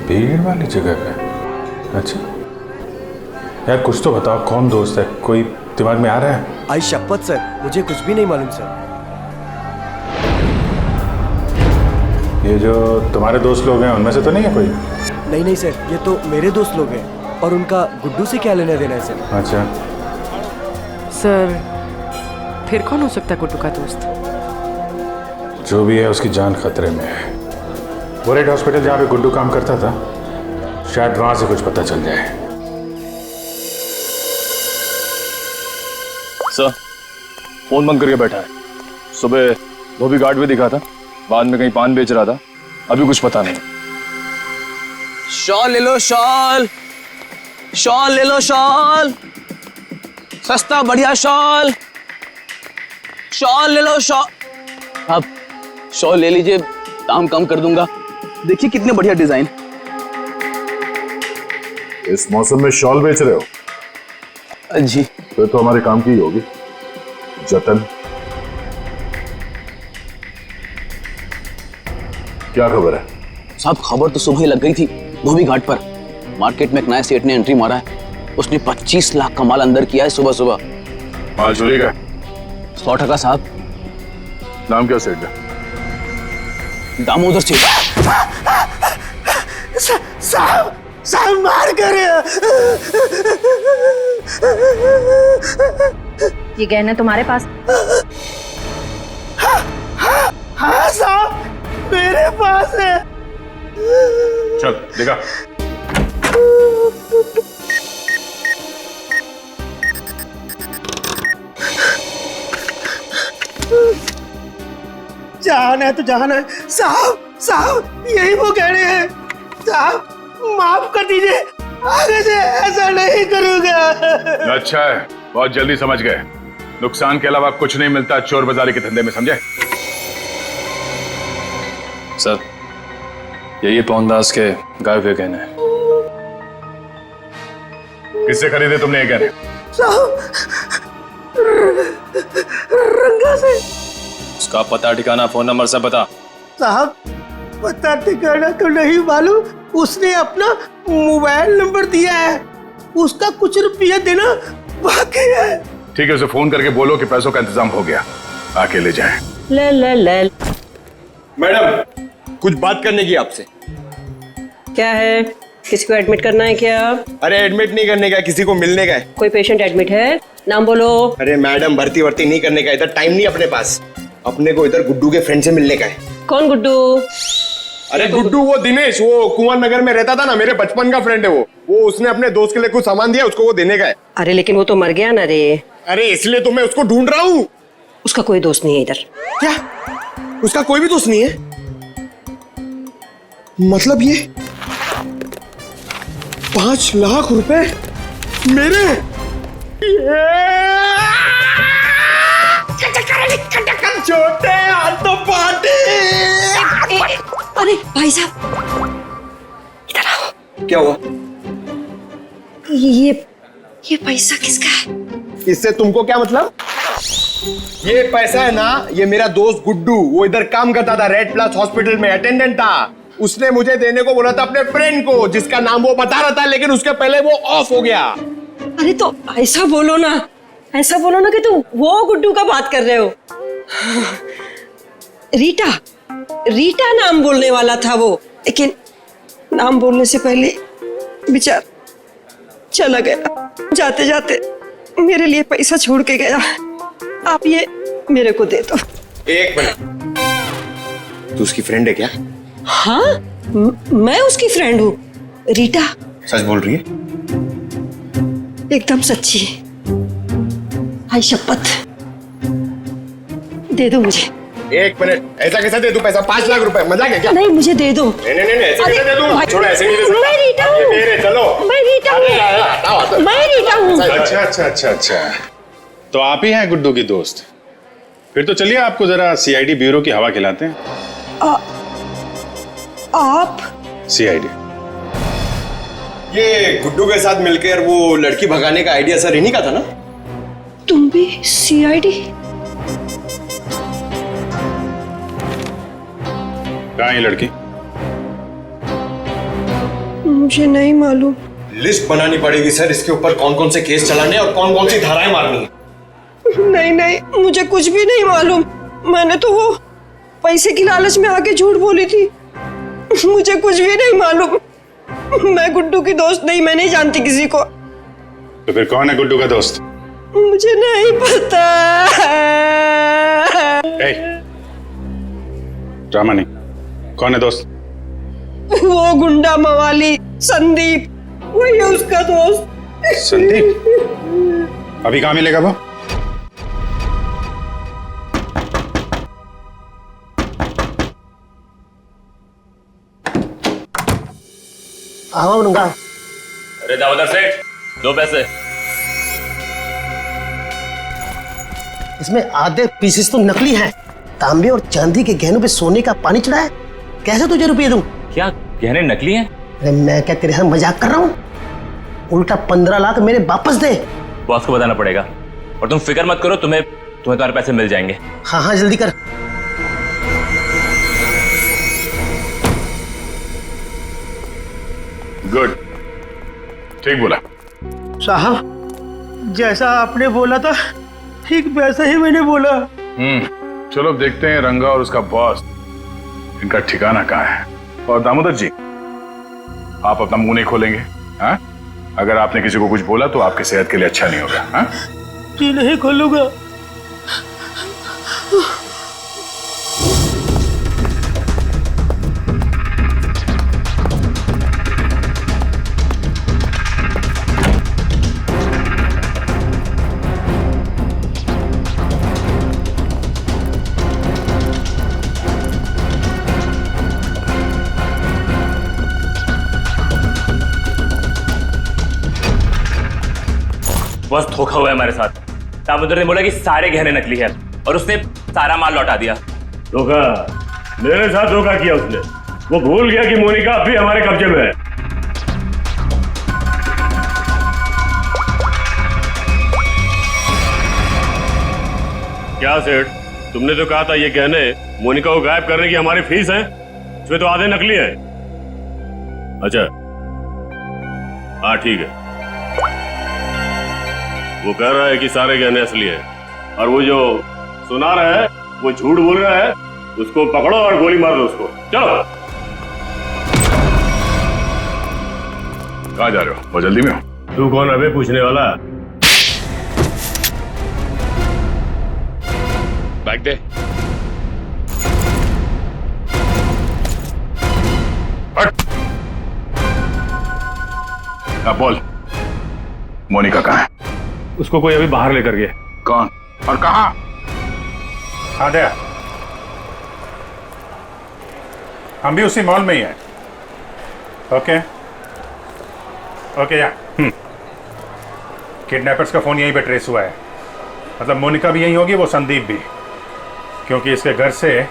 भीड़ वाली जगह पे? अच्छा यार, कुछ तो बताओ, कौन दोस्त है? कोई दिमाग में आ रहा है? आई शपथ सर, मुझे कुछ भी नहीं मालूम सर। ये जो तुम्हारे दोस्त लोग हैं उनमें से तो नहीं है कोई? नहीं सर, ये तो मेरे दोस्त लोग हैं, और उनका गुड्डू से क्या लेना देना है सर? अच्छा सर, फिर कौन हो सकता है गुड्डू का दोस्त? जो भी है उसकी जान खतरे में है। वो रेड हॉस्पिटल जहाँ पे गुड्डू काम करता था, शायद वहां से कुछ पता चल जाए। सर, फोन बंद करके बैठा है। सुबह धोबी घाट भी दिखा था, बाद में कहीं पान बेच रहा था, अभी कुछ पता नहीं। शॉल ले लो, शॉल ले लो, शॉल सस्ता बढ़िया शॉल ले लो, शॉल। आप शॉल ले लीजिए, दाम कम कर दूंगा। देखिए कितने बढ़िया डिजाइन। इस मौसम में शॉल बेच रहे हो? जी। फिर तो हमारे काम की ही होगी। जतन, क्या खबर है? साहब खबर तो सुबह ही लग गई थी धोबी घाट पर। मार्केट में एक नए सेठ ने एंट्री मारा है। उसने 25 लाख का माल अंदर किया है सुबह सुबह। माल चोरी का? 100% साहब। नाम क्या सेठ का? दामोदर सेठ। साहब मार कर। ये गहने तुम्हारे पास? हाँ साहब, मेरे पास है। चल देखा। जहान है तो जहान है। साहब साहब यही वो कह रहे हैं। साहब माफ कर दीजिए, आगे से ऐसा नहीं करूंगा। अच्छा है, बहुत जल्दी समझ गए। नुकसान के अलावा कुछ नहीं मिलता चोर बाजारी के धंधे में, समझे? सर, यही पवनदास के गाये हुए गहने हैं। किससे खरीदे तुमने ये गहने? साहब रंगा से। उसका पता ठिकाना फोन नंबर सब बता। साहब पता ठिकाना तो नहीं मालूम, उसने अपना मोबाइल नंबर दिया है, उसका कुछ रुपया देना बाकी है। ठीक है, उसे फोन करके बोलो कि पैसों का इंतजाम हो गया, आके ले जाए। ले ले ले। मैडम कुछ बात करने की आपसे। क्या है? किसी को एडमिट करना है क्या? अरे एडमिट नहीं करने का, किसी को मिलने का है। कोई पेशेंट एडमिट है? नाम बोलो। अरे मैडम भर्ती वर्ती नहीं करने का, इधर टाइम नहीं अपने पास। अपने को इधर गुड्डू के फ्रेंड से मिलने का है। कौन गुड्डू? अरे गुड्डू वो दिनेश, वो कुंवर नगर में रहता था ना, मेरे बचपन का फ्रेंड है वो उसने अपने दोस्त के लिए कुछ सामान दिया, उसको वो देने का है। अरे लेकिन वो तो मर गया ना रे। अरे इसलिए तो मैं उसको ढूंढ रहा हूँ। उसका कोई दोस्त नहीं है इधर। क्या? उसका कोई भी दोस्त नहीं है? मतलब ये 5 लाख रुपए मेरे? छोटे हाथ तो पाटे। अरे भाई साहब इधर आओ। क्या हुआ? ये पैसा किसका है? इससे तुमको क्या मतलब? ये पैसा है ना, ये मेरा दोस्त गुड्डू, वो इधर काम करता था, रेड प्लस हॉस्पिटल में अटेंडेंट था। उसने मुझे देने को बोला था अपने फ्रेंड को, जिसका नाम वो बता रहा था, लेकिन उसके पहले वो ऑफ हो गया। अरे तो ऐसा बोलो ना, ऐसा बोलो ना कि तुम वो गुड्डू का बात कर रहे हो। रीटा नाम बोलने वाला था वो, लेकिन नाम बोलने से पहले बेचारा चला गया। जाते जाते मेरे लिए पैसा छोड़ के गया। आप ये मेरे को दे दो। एक मिनट, तू उसकी फ्रेंड है क्या? हाँ मैं उसकी फ्रेंड हूँ। रीटा सच बोल रही है? एकदम सच्ची। आई शपथ, दे दो मुझे। एक मिनट, ऐसा कैसे दे दूं पैसा? 5 लाख रुपए, मजाक है क्या? नहीं मुझे दे दो। नहीं ऐसे कैसे दे दूं? छोड़ो, ऐसे नहीं दे सकता। मैं रीटा हूँ। मेरे चलो। मैं रीटा हूँ। मैं रीटा हूँ। अच्छा। तो आप ही हैं गुड्डू की दोस्त? फिर तो चलिए आपको जरा सीआईडी ब्यूरो की हवा खिलाते हैं। आप? सीआईडी। ये गुड्डू के साथ मिलकर वो लड़की भगाने का आइडिया सर इन्हीं का था ना? तुम भी सीआईडी? कहाँ है ये लड़की? मुझे नहीं मालूम। लिस्ट बनानी पड़ेगी सर, इसके ऊपर कौन कौन से केस चलाने और कौन कौन सी धाराएं मारनी है। नहीं मुझे कुछ भी नहीं मालूम। मैंने तो वो पैसे की लालच में आके झूठ बोली थी। मुझे कुछ भी नहीं मालूम। मैं गुड्डू की दोस्त नहीं, मैं नहीं जानती किसी को। तो फिर कौन है गुड्डू का दोस्त? मुझे नहीं पता। ड्रामा नहीं, कौन है दोस्त? वो गुंडा मवाली संदीप, वही है उसका दोस्त। संदीप? अभी कहाँ मिलेगा वो? आओ नूंगा। अरे दामोदर सेठ, 2 पैसे। इसमें आधे पीसेस तो नकली हैं। तांबे और चांदी के गहनों पे सोने का पानी चढ़ा है। कैसे तुझे रुपये दूं? क्या गहने नकली हैं? अरे मैं क्या तेरे साथ मजाक कर रहा हूँ? उल्टा 15 लाख मेरे वापस दे। बॉस को बताना पड़ेगा। और तुम फिक्र मत करो, तुम्हें तुम्हारे पैसे मिल जाएंगे। हाँ जल्दी कर। गुड, ठीक बोला साहब। जैसा आपने बोला था ठीक वैसा ही मैंने बोला। चलो देखते हैं रंगा और उसका बॉस, इनका ठिकाना कहाँ है। और दामोदर जी, आप अपना मुंह नहीं खोलेंगे, हाँ? अगर आपने किसी को कुछ बोला तो आपकी सेहत के लिए अच्छा नहीं होगा, हाँ? जी नहीं खोलूंगा। बस धोखा हुआ है हमारे साथ। दामोदर ने बोला कि सारे गहने नकली है और उसने सारा माल लौटा दिया। धोखा? मेरे साथ धोखा किया उसने। वो भूल गया कि मोनिका अब भी हमारे कब्जे में है। क्या सेठ, तुमने तो कहा था ये गहने मोनिका को गायब करने की हमारी फीस है, इसमें तो आधे नकली है। अच्छा हाँ ठीक है। वो कह रहा है कि सारे गहने असली है और वो जो सुना रहा है वो झूठ बोल रहा है। उसको पकड़ो और गोली मार दो उसको। चलो। कहाँ जा रहे हो? बहुत जल्दी में हो? तू कौन है बे पूछने वाला? बैग दे। अब बोल, मोनिका कहाँ है? उसको कोई अभी बाहर लेकर गया। कौन और कहाँ? आद्या, हम भी उसी मॉल में ही हैं। ओके ओके या किडनैपर्स का फोन यहीं पे ट्रेस हुआ है। मतलब मोनिका भी यहीं होगी, वो संदीप भी, क्योंकि इसके घर से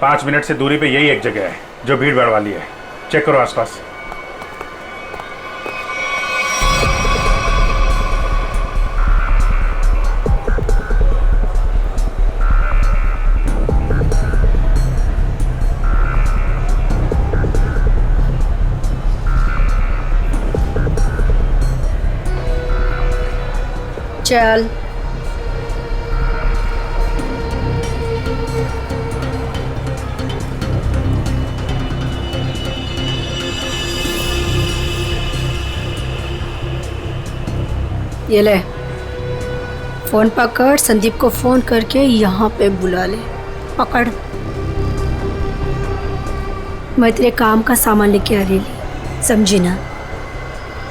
5 मिनट से दूरी पे यही एक जगह है जो भीड़ भाड़ वाली है। चेक करो आसपास। चल ये ले फोन पकड़, संदीप को फोन करके यहाँ पे बुला ले। पकड़। मैं तेरे काम का सामान लेके आ रही, समझी ना?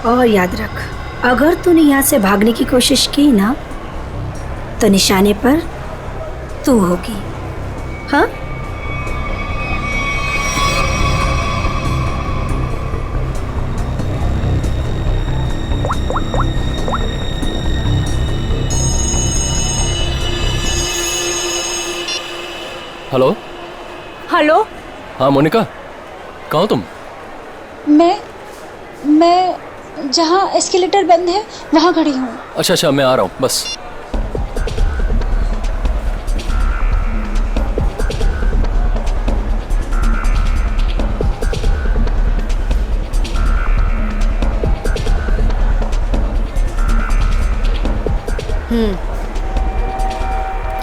और याद रख, अगर तूने यहाँ से भागने की कोशिश की ना तो निशाने पर तू होगी। हाँ? हेलो। हेलो। हाँ मोनिका, कहाँ हो तुम? मैं जहाँ एस्केलेटर बंद है वहाँ खड़ी हूँ। अच्छा अच्छा, मैं आ रहा हूँ बस।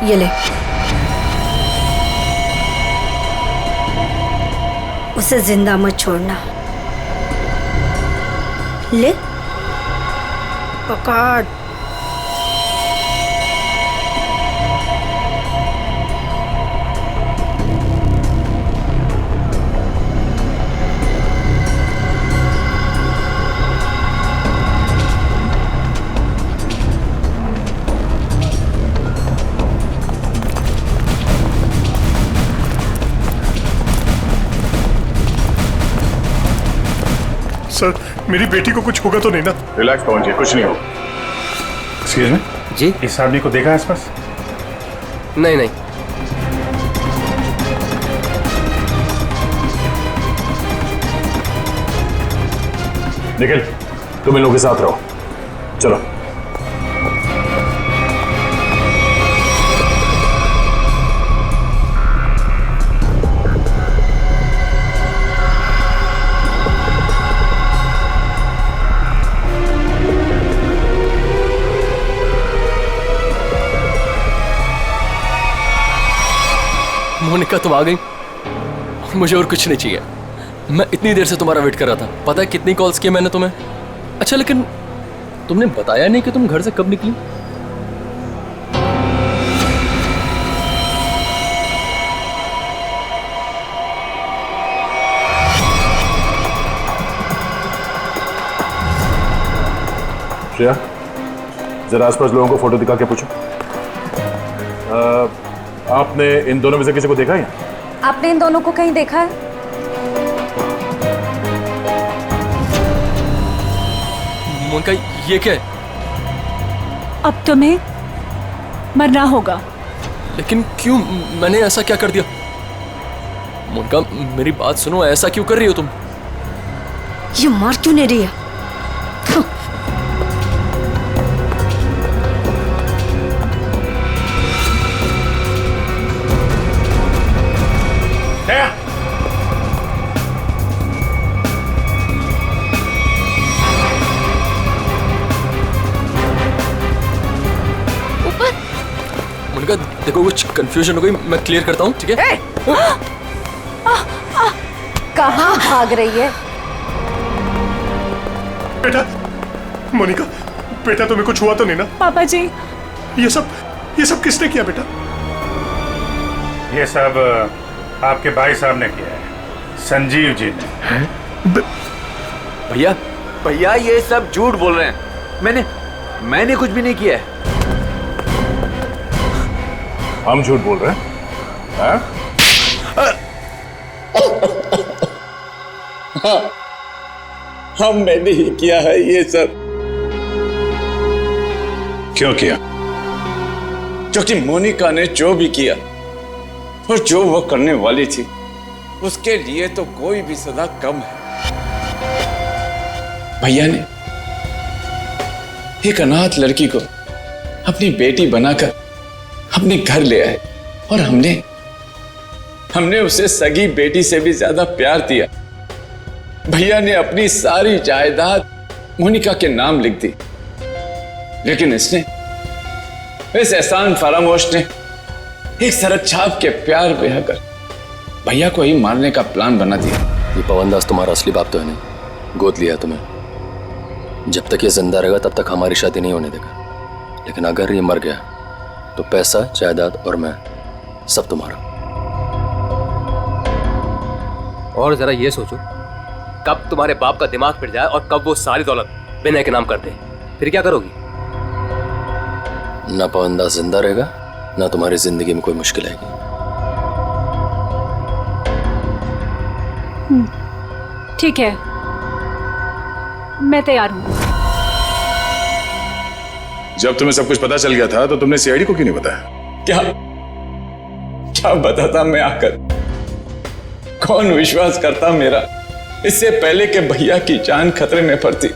ये ले, उसे जिंदा मत छोड़ना। ले पकड़। सर, मेरी बेटी को कुछ होगा तो नहीं ना? रिलैक्स पवन जी, कुछ नहीं हो। एक्सक्यूज मी जी, इस आदमी को देखा आसपास? नहीं नहीं। निखिल, तुम इन लोगों के साथ रहो। चलो। मोनिका, तुम आ गई। मुझे और कुछ नहीं चाहिए। मैं इतनी देर से तुम्हारा वेट कर रहा था। पता है कितनी कॉल्स किए मैंने तुम्हें? अच्छा, लेकिन तुमने बताया नहीं कि तुम घर से कब निकली? श्रेया, जरा आसपास लोगों को फोटो दिखा के पूछो। आपने इन दोनों में से किसी को देखा है? आपने इन दोनों को कहीं देखा है? मोनिका, ये क्या है? अब तुम्हें मरना होगा। लेकिन क्यों? मैंने ऐसा क्या कर दिया? मोनिका मेरी बात सुनो, ऐसा क्यों कर रही हो तुम? ये मार क्यों नहीं रही है? मोनिका देखो कुछ कंफ्यूजन हो गई, मैं क्लियर करता हूँ, ठीक है? कहाँ भाग रही है? बेटा, मोनिका, बेटा तुम्हें कुछ हुआ तो नहीं ना? पापा जी, ये सब किसने किया बेटा? ये सब आपके भाई साहब ने किया है, संजीव जी ने। भैया भैया ये सब झूठ बोल रहे हैं। मैंने कुछ भी नहीं किया है। हम झूठ बोल रहे हैं? हाँ? हाँ, मैंने ही किया है ये सब। क्यों किया? क्योंकि मोनिका ने जो भी किया और जो वो करने वाली थी, उसके लिए तो कोई भी सजा कम है। भैया ने एक अनाथ लड़की को अपनी बेटी बनाकर अपने घर ले आए और हमने उसे सगी बेटी से भी ज्यादा प्यार दिया। भैया ने अपनी सारी जायदाद मोनिका के नाम लिख दी, लेकिन इस एहसान फरामोश ने एक सरक छाप के प्यार बहाकर भैया को ही मारने का प्लान बना दिया। ये पवनदास तुम्हारा असली बाप तो है नहीं, गोद लिया तुम्हें। जब तक ये जिंदा रहेगा तब तक हमारी शादी नहीं होने देगा, लेकिन अगर ये मर गया तो पैसा, जायदाद और मैं सब तुम्हारा। और जरा ये सोचो, कब तुम्हारे बाप का दिमाग फिर जाए और कब वो सारी दौलत विनय के नाम कर दे, फिर क्या करोगी? ना पवनदास जिंदा रहेगा, ना तुम्हारी जिंदगी में कोई मुश्किल आएगी। ठीक है, मैं तैयार हूँ। जब तुम्हें सब कुछ पता चल गया था तो तुमने सीआईडी को क्यों नहीं बताया? क्या बताता मैं आकर? कौन विश्वास करता मेरा? इससे पहले कि भैया की जान खतरे में पड़ती,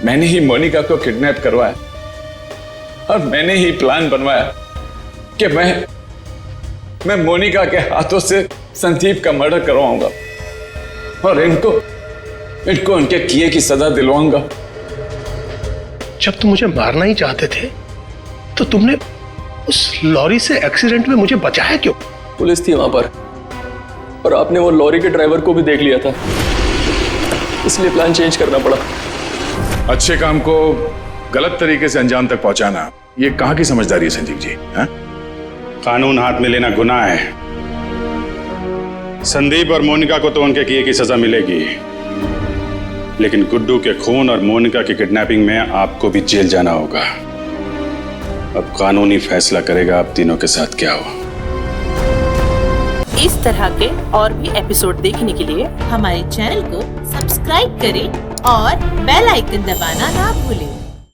मैंने ही मोनिका को किडनैप करवाया और मैंने ही प्लान बनवाया कि मैं मोनिका के हाथों से संदीप का मर्डर करवाऊंगा और इनको उनके किए की सजा दिलवाऊंगा। जब तुम मुझे मारना ही चाहते थे तो तुमने उस लॉरी से एक्सीडेंट में मुझे बचाया क्यों? पुलिस थी वहां पर और आपने वो लॉरी के ड्राइवर को भी देख लिया था, इसलिए प्लान चेंज करना पड़ा। अच्छे काम को गलत तरीके से अंजाम तक पहुंचाना, ये कहां की समझदारी है संजीव जी? हाँ? कानून हाथ में लेना गुनाह है। संदीप और मोनिका को तो उनके किए की सजा मिलेगी, लेकिन गुड्डू के खून और मोनिका की किडनैपिंग में आपको भी जेल जाना होगा। अब कानूनी फैसला करेगा आप तीनों के साथ क्या हो। इस तरह के और भी एपिसोड देखने के लिए हमारे चैनल को सब्सक्राइब करें और बेल आइकन दबाना ना भूलें।